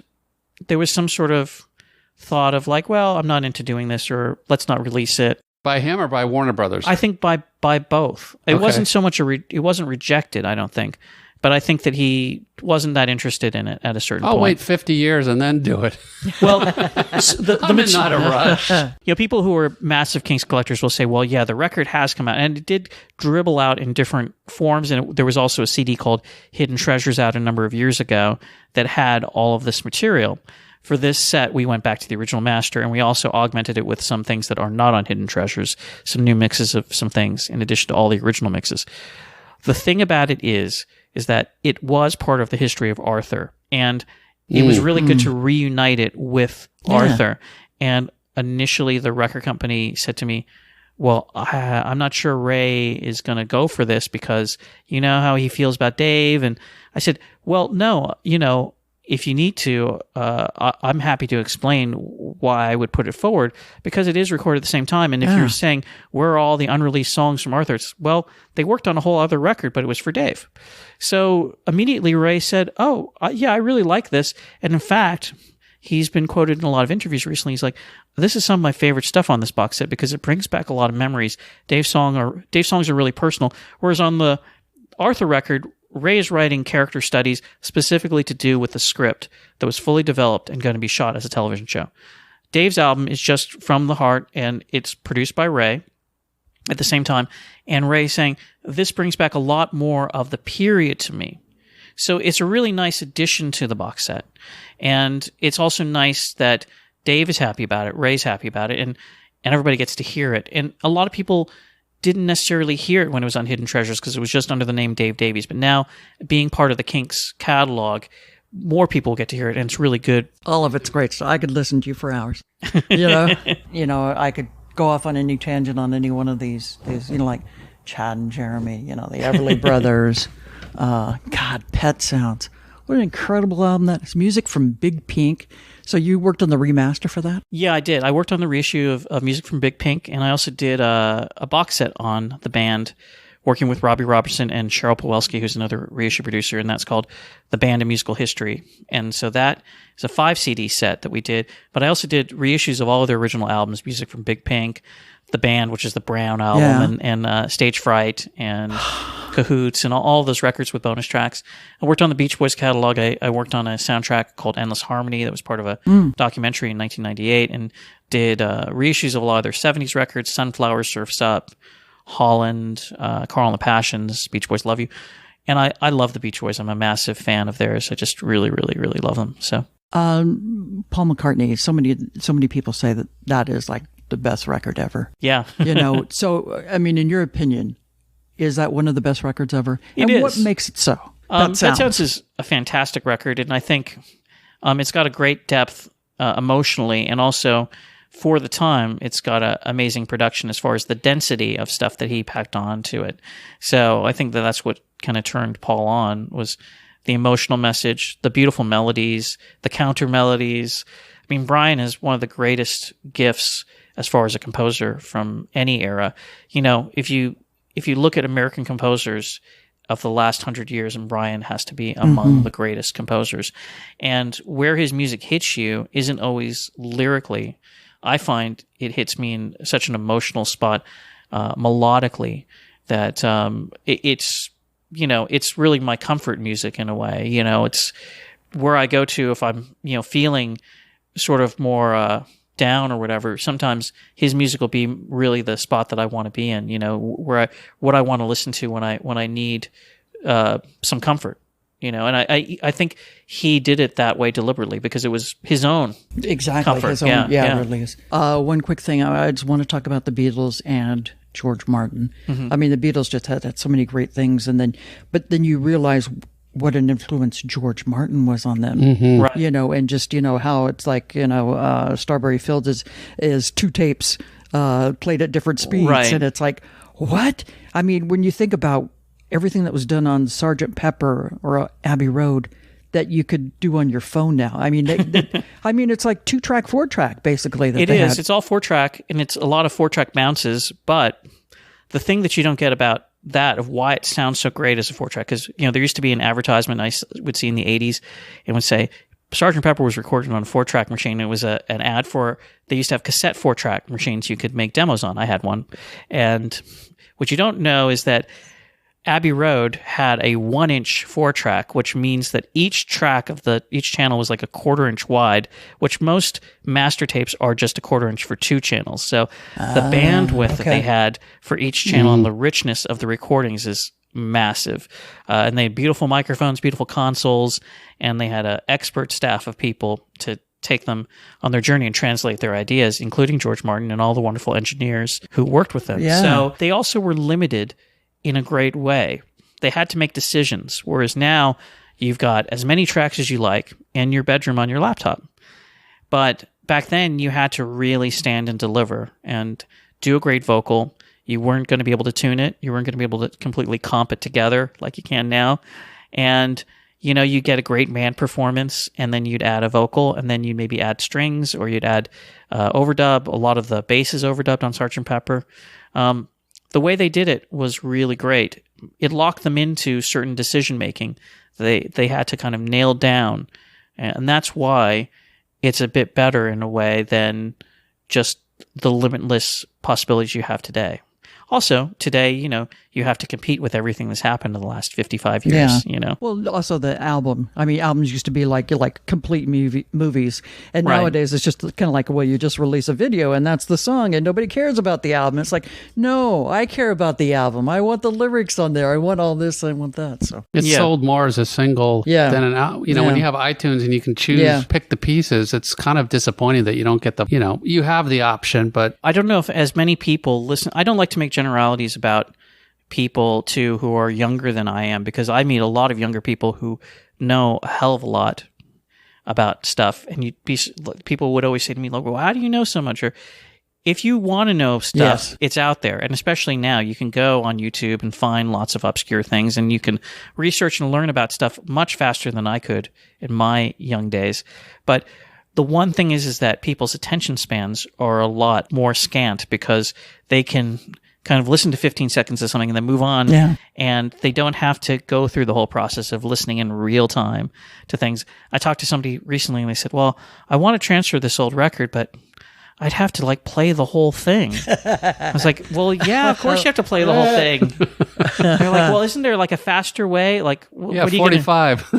there was some sort of thought of like, well, I'm not into doing this, or let's not release it. By him or by Warner Brothers? I think by both. It wasn't so much it wasn't rejected, I don't think. But I think that he wasn't that interested in it at a certain point. I'll wait 50 years and then do it. Well, I'm in not a rush. People who are massive Kinks collectors will say, well, yeah, the record has come out. And it did dribble out in different forms. And there was also a CD called Hidden Treasures out a number of years ago that had all of this material. For this set, we went back to the original master, and we also augmented it with some things that are not on Hidden Treasures, some new mixes of some things, in addition to all the original mixes. The thing about it is that it was part of the history of Arthur, and it was really good to reunite it with Arthur. And initially the record company said to me, well, I'm not sure Ray is going to go for this because you know how he feels about Dave. And I said, well, no, if you need to, I'm happy to explain why I would put it forward because it is recorded at the same time. And if you're saying, where are all the unreleased songs from Arthur? It's, well, they worked on a whole other record, but it was for Dave. So immediately Ray said, oh, yeah, I really like this. And in fact, he's been quoted in a lot of interviews recently. He's like, this is some of my favorite stuff on this box set because it brings back a lot of memories. Dave's songs are really personal. Whereas on the Arthur record, Ray is writing character studies specifically to do with the script that was fully developed and going to be shot as a television show. Dave's album is just from the heart, and it's produced by Ray at the same time. And Ray saying, this brings back a lot more of the period to me. So it's a really nice addition to the box set. And it's also nice that Dave is happy about it, Ray's happy about it, and everybody gets to hear it. And a lot of people didn't necessarily hear it when it was on Hidden Treasures because it was just under the name Dave Davies. But now, being part of the Kinks catalog, more people get to hear it, and it's really good. All of it's great. So I could listen to you for hours. I could go off on any tangent on any one of these, like Chad and Jeremy, the Everly Brothers. Pet Sounds. What an incredible album that is. Music from Big Pink. So you worked on the remaster for that? Yeah, I did. I worked on the reissue of music from Big Pink, and I also did a box set on the band, working with Robbie Robertson and Cheryl Pawelski, who's another reissue producer, and that's called The Band and Musical History. And so that is a 5 CD set that we did. But I also did reissues of all of their original albums, music from Big Pink, The Band, which is the Brown album, and Stage Fright, and Cahoots, and all those records with bonus tracks. I worked on the Beach Boys catalog. I worked on a soundtrack called Endless Harmony that was part of a documentary in 1998, and did reissues of a lot of their 70s records, Sunflower, Surf's Up, Holland, Carl and the Passions, Beach Boys Love You. And I love the Beach Boys. I'm a massive fan of theirs. I just really, really, really love them. So Paul McCartney, so many people say that is like the best record ever. Yeah. So, I mean, in your opinion, is that one of the best records ever? It is. What makes it so? Pet Sounds is a fantastic record, and I think it's got a great depth emotionally, and also for the time, it's got an amazing production as far as the density of stuff that he packed on to it. So I think that's what kind of turned Paul on, was the emotional message, the beautiful melodies, the counter melodies. I mean, Brian is one of the greatest gifts as far as a composer from any era. If you look at American composers of the last 100 years, and Brian has to be among the greatest composers. And where his music hits you isn't always lyrically. I find it hits me in such an emotional spot, melodically, that it's really my comfort music in a way. It's where I go to if I'm feeling sort of more down or whatever. Sometimes his music will be really the spot that I want to be in, what I want to listen to when I need some comfort, and I think he did it that way deliberately because it was his own comfort. His own, it really is. One quick thing, I just want to talk about the Beatles and George Martin. I mean, the Beatles just had so many great things, but then you realize what an influence George Martin was on them, right. And just, how it's like, Strawberry Fields is 2 tapes played at different speeds. Right. And it's like, what? I mean, when you think about everything that was done on Sgt. Pepper or Abbey Road that you could do on your phone now. I mean, it's like 2-track, 4-track, basically. It is. It's all 4-track, and it's a lot of 4-track bounces, but the thing that you don't get about that of why it sounds so great as a 4-track, because there used to be an advertisement I would see in the 80s and would say Sgt. Pepper was recorded on a 4-track machine. It was an ad for, they used to have cassette 4-track machines you could make demos on. I had one. And what you don't know is that Abbey Road had a 1-inch 4-track, which means that each track of each channel was like a 1/4 inch wide, which most master tapes are just a 1/4 inch for 2 channels. So the bandwidth that they had for each channel and the richness of the recordings is massive. And they had beautiful microphones, beautiful consoles, and they had an expert staff of people to take them on their journey and translate their ideas, including George Martin and all the wonderful engineers who worked with them. Yeah. So they also were limited in a great way. They had to make decisions, whereas now you've got as many tracks as you like in your bedroom on your laptop. But back then you had to really stand and deliver and do a great vocal. You weren't going to be able to tune it. You weren't going to be able to completely comp it together like you can now. And, you get a great band performance, and then you'd add a vocal, and then you'd maybe add strings, or you'd add overdub. A lot of the bass is overdubbed on Sgt. Pepper. The way they did it was really great. It locked them into certain decision-making. They had to kind of nail down, and that's why it's a bit better in a way than just the limitless possibilities you have today. Also, today, you have to compete with everything that's happened in the last 55 years, Well, also the album. I mean, albums used to be like complete movies. And nowadays it's just kind of like, well, you just release a video and that's the song and nobody cares about the album. It's like, no, I care about the album. I want the lyrics on there. I want all this. I want that. So it's sold more as a single than an album. When you have iTunes and you can choose, pick the pieces, it's kind of disappointing that you don't get the, you have the option, but I don't know if as many people listen. I don't like to make generalities about people too who are younger than I am, because I meet a lot of younger people who know a hell of a lot about stuff, and people would always say to me, like, well, how do you know so much? Or if you want to know stuff, it's out there. And especially now, you can go on YouTube and find lots of obscure things, and you can research and learn about stuff much faster than I could in my young days. But the one thing is that people's attention spans are a lot more scant, because they can kind of listen to 15 seconds of something and then move on. And they don't have to go through the whole process of listening in real time to things. I talked to somebody recently and they said, well, I want to transfer this old record, but I'd have to play the whole thing. I was like, well, yeah, of course you have to play the whole thing. They're like, well, isn't there a faster way? What are you 45.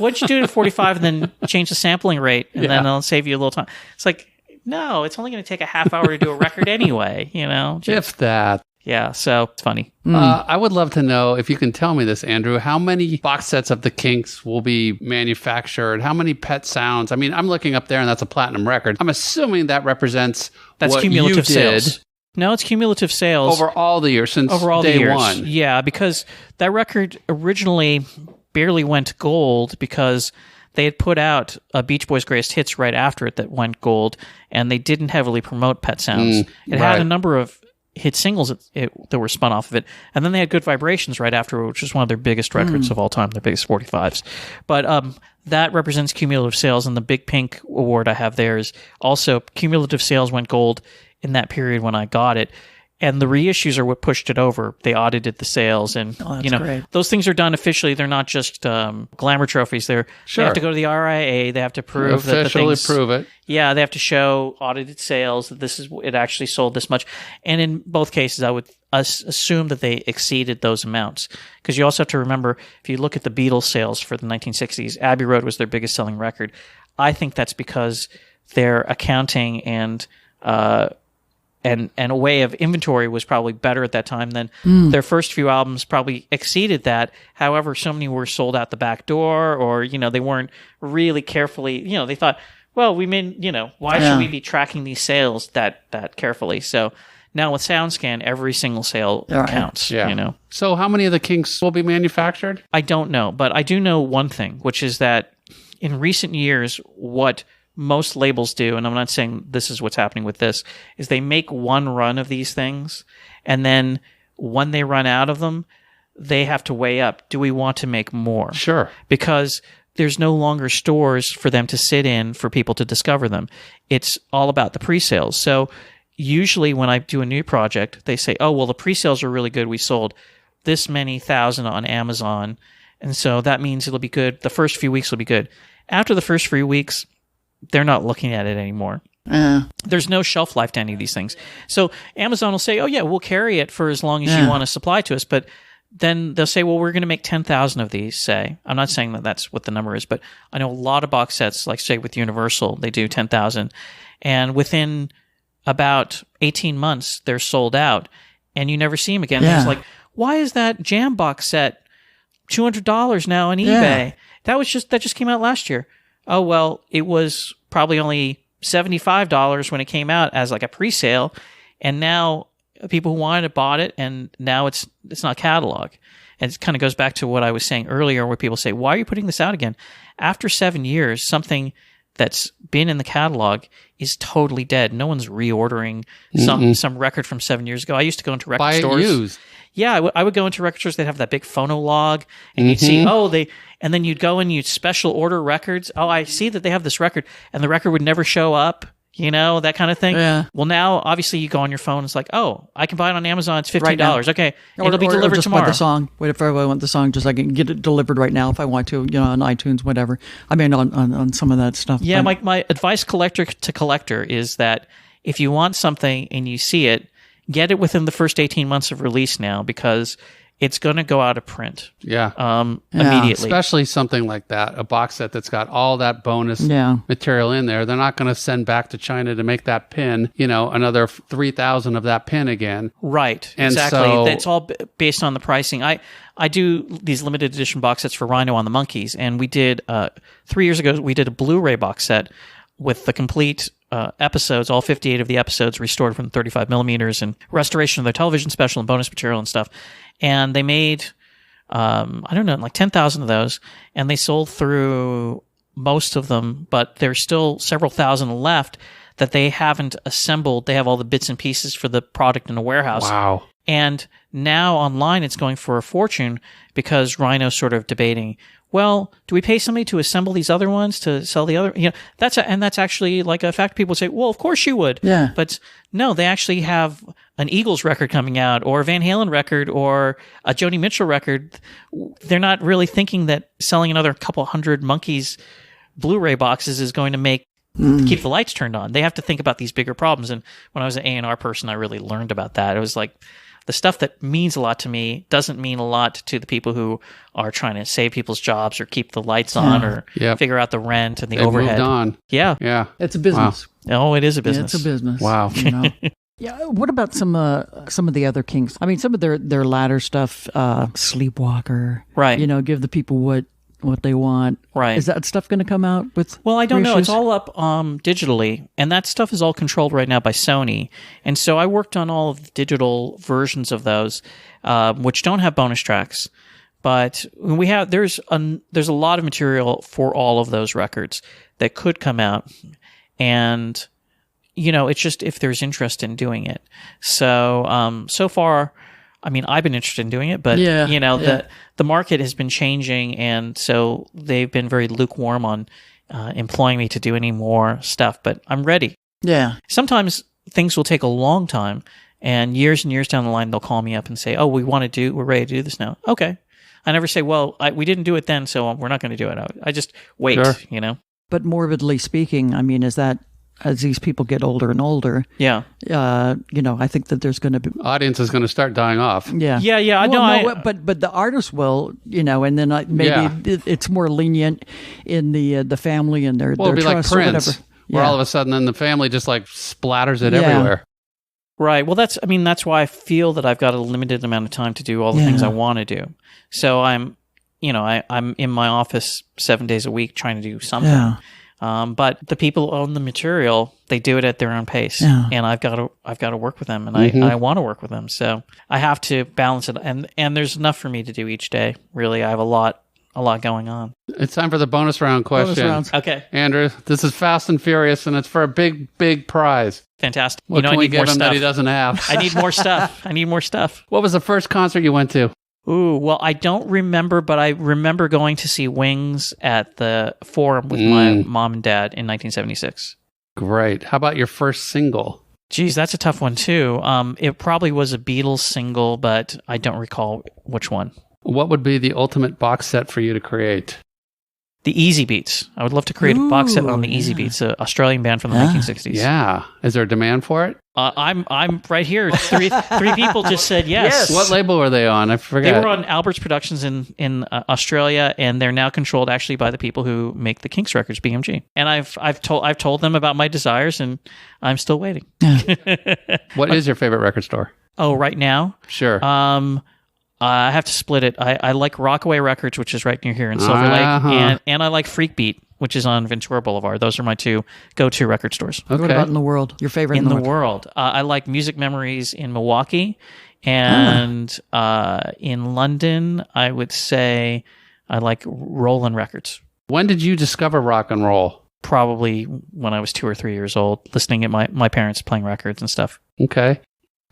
What'd you do to 45 and then change the sampling rate and then it'll save you a little time? It's like, no, it's only going to take a half hour to do a record anyway, If that. Yeah, so it's funny. I would love to know, if you can tell me this, Andrew, how many box sets of the Kinks will be manufactured? How many Pet Sounds? I mean, I'm looking up there and that's a platinum record. I'm assuming that represents that's what cumulative you did sales. No, it's cumulative sales. Over all the years, since day one. Yeah, because that record originally barely went gold because they had put out a Beach Boys' Greatest Hits right after it that went gold, and they didn't heavily promote Pet Sounds. It had a number of hit singles that were spun off of it, and then they had Good Vibrations right after, which was one of their biggest records of all time, their biggest 45s. But that represents cumulative sales, and the Big Pink award I have there is also cumulative sales went gold in that period when I got it. And the reissues are what pushed it over. They audited the sales, and great. Those things are done officially. They're not just glamour trophies. They have to go to the RIA. They have to prove that the things, prove it. Yeah, they have to show audited sales that it actually sold this much. And in both cases, I would assume that they exceeded those amounts, because you also have to remember, if you look at the Beatles' sales for the 1960s, Abbey Road was their biggest selling record. I think that's because their accounting and a way of inventory was probably better at that time than their first few albums probably exceeded that. However, so many were sold out the back door, or, they weren't really carefully, they thought, well, we mean, why should we be tracking these sales that carefully? So now with SoundScan, every single sale counts, So how many of the Kinks will be manufactured? I don't know, but I do know one thing, which is that in recent years, what most labels do, and I'm not saying this is what's happening with this, is they make one run of these things, and then when they run out of them, they have to weigh up, do we want to make more? Sure. Because there's no longer stores for them to sit in for people to discover them. It's all about the pre-sales. So usually when I do a new project, they say, oh, well, the pre-sales are really good. We sold this many thousand on Amazon, and so that means it'll be good. The first few weeks will be good. After the first few weeks, they're not looking at it anymore. There's no shelf life to any of these things. So Amazon will say, oh, yeah, we'll carry it for as long as you want to supply to us. But then they'll say, well, we're going to make 10,000 of these, say. I'm not saying that that's what the number is, but I know a lot of box sets, like, say, with Universal, they do 10,000. And within about 18 months, they're sold out, and you never see them again. It's like, why is that Jam box set $200 now on eBay? That just came out last year. Oh, well, it was probably only $75 when it came out as like a pre-sale, and now people who wanted it bought it, and now it's not catalog. And it kind of goes back to what I was saying earlier, where people say, why are you putting this out again? After 7 years, something that's been in the catalog is totally dead. No one's reordering some record from 7 years ago. I used to go into record Buy it stores. used. Yeah, I would go into record stores. They'd have that big phonologue, and you'd see, and then you'd go and you'd special order records. Oh, I see that they have this record, and the record would never show up. That kind of thing. Yeah. Well, now obviously you go on your phone. It's like, oh, I can buy it on Amazon. It's $15. Right Okay, it'll be delivered or just tomorrow. Buy the song. If I want the song, just I can get it delivered right now if I want to. On iTunes, whatever. I mean, on some of that stuff. Yeah, my advice, collector to collector, is that if you want something and you see it, get it within the first 18 months of release now, because it's going to go out of print. Immediately. Especially something like that, a box set that's got all that bonus material in there. They're not going to send back to China to make that pin, another 3,000 of that pin again. Right. And exactly. so, it's all based on the pricing. I do these limited edition box sets for Rhino on the Monkees, and we did 3 years ago. We did a Blu-ray box set with the complete episodes, all 58 of the episodes restored from 35 millimeters, and restoration of their television special and bonus material and stuff. And they made, like 10,000 of those, and they sold through most of them, but there's still several thousand left that they haven't assembled. They have all the bits and pieces for the product in a warehouse. Wow. And now online it's going for a fortune, because Rhino's sort of debating, well, do we pay somebody to assemble these other ones to sell the other? That's actually like a fact. People say, well, of course you would. Yeah. But no, they actually have an Eagles record coming out, or a Van Halen record, or a Joni Mitchell record. They're not really thinking that selling another couple hundred Monkees Blu-ray boxes is going to keep the lights turned on. They have to think about these bigger problems. And when I was an A&R person, I really learned about that. It was like, the stuff that means a lot to me doesn't mean a lot to the people who are trying to save people's jobs or keep the lights on or figure out the rent and the overhead. Moved on. Yeah. It's a business. Wow. Oh, it is a business. Yeah, it's a business. Wow. Yeah. What about some of the other Kinks? I mean, some of their latter stuff, Sleepwalker. Right. Give the people what they want. Right. Is that stuff going to come out with? Well, I don't know. reissues? It's all up digitally, and that stuff is all controlled right now by Sony. And so I worked on all of the digital versions of those, which don't have bonus tracks. But there's a lot of material for all of those records that could come out, and it's just if there's interest in doing it. So so far, I mean, I've been interested in doing it, but the market has been changing, and so they've been very lukewarm on employing me to do any more stuff. But I'm ready. Yeah. Sometimes things will take a long time, and years down the line, they'll call me up and say, "Oh, we're ready to do this now." Okay. I never say, "Well, we didn't do it then, so we're not going to do it." I just wait. Sure. But morbidly speaking, I mean, is that as these people get older and older? Yeah. I think that there's going to be Audience is going to start dying off. Yeah. Yeah. I know. But the artist will, and then maybe it's more lenient in the family and their It'll be like trust or Prince, whatever. where all of a sudden then the family just like splatters it everywhere. Right. Well, that's why I feel that I've got a limited amount of time to do all the things I want to do. So I'm in my office 7 days a week trying to do something. Yeah. But the people who own the material, they do it at their own pace, and I've got to work with them, and I want to work with them. So I have to balance it, and there's enough for me to do each day. Really, I have a lot going on. It's time for the bonus round question. Bonus rounds. Okay, Andrew, this is Fast and Furious, and it's for a big prize. fantastic. What can we give him that he doesn't have? I need more stuff. What was the first concert you went to? Ooh, well, I don't remember, but I remember going to see Wings at the Forum with my mom and dad in 1976. Great. How about your first single? Geez, that's a tough one, too. It probably was a Beatles single, but I don't recall which one. What would be the ultimate box set for you to create? The Easy Beats. I would love to create a box set on the Easy Beats, an Australian band from the 1960s. Yeah. Is there a demand for it? I'm right here. Three people just said yes. What label were they on? I forget. They were on Albert's Productions in Australia, and they're now controlled actually by the people who make the Kinks records, BMG. And I've told them about my desires, and I'm still waiting. What is your favorite record store? Oh, right now? Sure. I have to split it. I like Rockaway Records, which is right near here in Silver Lake, and I like Freak Beat, which is on Ventura Boulevard. Those are my two go-to record stores. Okay. What about in the world? Your favorite in the world? I like Music Memories in Milwaukee, and in London, I would say I like Roland Records. When did you discover rock and roll? probably when I was 2 or 3 years old, listening at my parents playing records and stuff. Okay.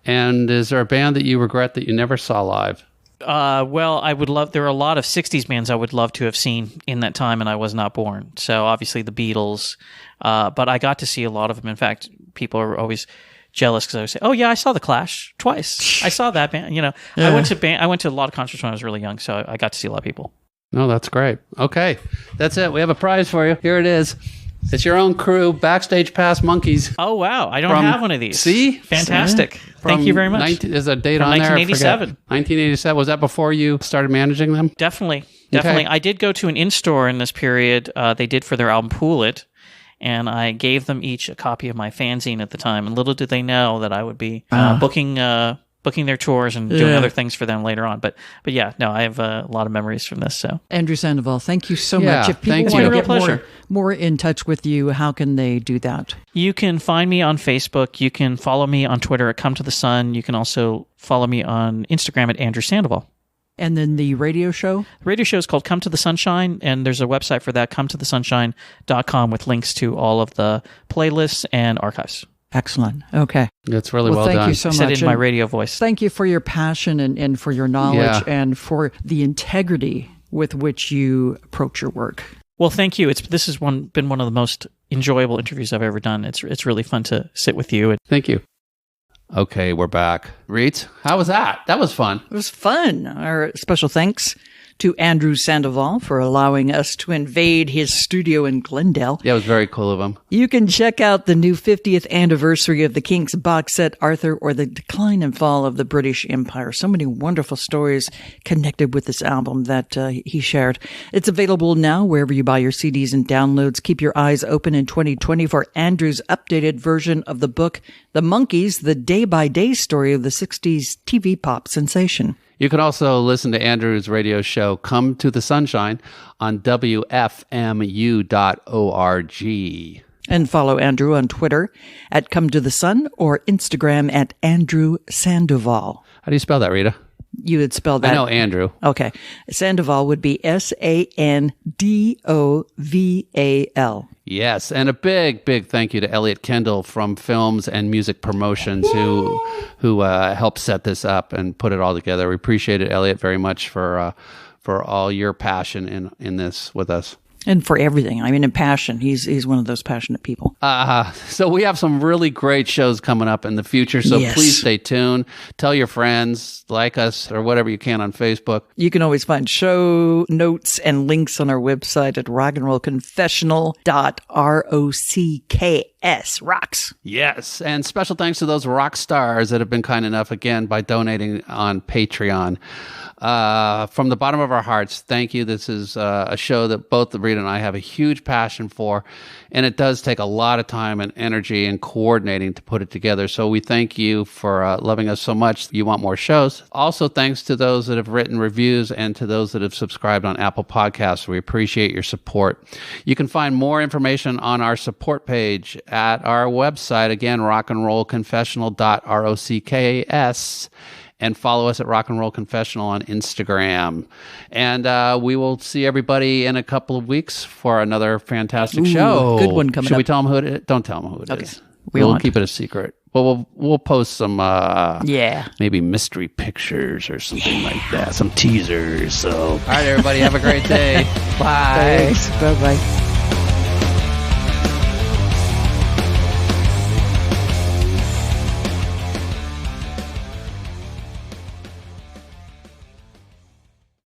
And is there a band that you regret that you never saw live? Well, I would love. There are a lot of '60s bands I would love to have seen in that time, and I was not born. So obviously the Beatles, but I got to see a lot of them. In fact, people are always jealous because I would say, "Oh yeah, I saw the Clash twice. I saw that band." You know, Yeah. I went to a lot of concerts when I was really young, so I got to see a lot of people. No, that's great. Okay, that's it. We have a prize for you. Here it is. It's your own crew, Backstage Pass Monkees. Oh wow, I don't have one of these. See? Fantastic. Thank you very much. Is a date From on there? 1987. 1987. Was that before you started managing them? Definitely. Okay. I did go to an in-store in this period. They did for their album Pool It, and I gave them each a copy of my fanzine at the time. And little did they know that I would be booking their tours and doing other things for them later on. But yeah, no, I have a lot of memories from this. So Andrew Sandoval, thank you so Yeah, much. If people thank want you. to Real get pleasure. more in touch with you, how can they do that? you can find me on Facebook. You can follow me on Twitter at Come to the Sun. You can also follow me on Instagram at Andrew Sandoval. And then the radio show? The radio show is called Come to the Sunshine, and there's a website for that, cometothesunshine.com, with links to all of the playlists and archives. Excellent. Okay. It's really well thank done. you so Said much. in my And radio voice. thank you for your passion and for your knowledge Yeah. and for the integrity with which you approach your work. Well, thank you. This has been one of the most enjoyable interviews I've ever done. It's really fun to sit with you. Thank you. Okay, we're back. Reitz, how was that? That was fun. It was fun. Our special thanks to Andrew Sandoval for allowing us to invade his studio in Glendale. Yeah, it was very cool of him. You can check out the new 50th anniversary of the Kinks box set, Arthur, or the decline and fall of the British Empire. So many wonderful stories connected with this album that he shared. It's available now wherever you buy your CDs and downloads. Keep your eyes open in 2020 for Andrew's updated version of the book, The Monkees, the day-by-day story of the 60s TV pop sensation. You can also listen to Andrew's radio show, Come to the Sunshine, on WFMU.org. And follow Andrew on Twitter at Come to the Sun or Instagram at Andrew Sandoval. How do you spell that, Rita? You would spell that. I know Andrew. Okay. Sandoval would be Sandoval. Yes, and a big, big thank you to Elliot Kendall from Films and Music Promotions who helped set this up and put it all together. We appreciate it, Elliot, very much for all your passion in this with us. And for everything. I mean, in passion. He's one of those passionate people. So we have some really great shows coming up in the future, so Yes. please stay tuned. Tell your friends, like us, or whatever you can on Facebook. You can always find show notes and links on our website at rockandrollconfessional.rocks. Rocks. Yes, and special thanks to those rock stars that have been kind enough, again, by donating on Patreon. From the bottom of our hearts, thank you. This is a show that both Rita and I have a huge passion for, and it does take a lot of time and energy and coordinating to put it together. So we thank you for loving us so much. You want more shows. Also, thanks to those that have written reviews and to those that have subscribed on Apple Podcasts. We appreciate your support. You can find more information on our support page at our website, again, rockandrollconfessional.rocks. And follow us at Rock and Roll Confessional on Instagram. And we will see everybody in a couple of weeks for another fantastic show. good one coming Should we up. tell them who it is? Don't tell them who it Okay. is. We We'll won't. keep it a secret. Well, we'll post some Yeah. maybe mystery pictures or something like that. Some teasers. So, all right, everybody, have a great day. Bye. Thanks. Bye-bye.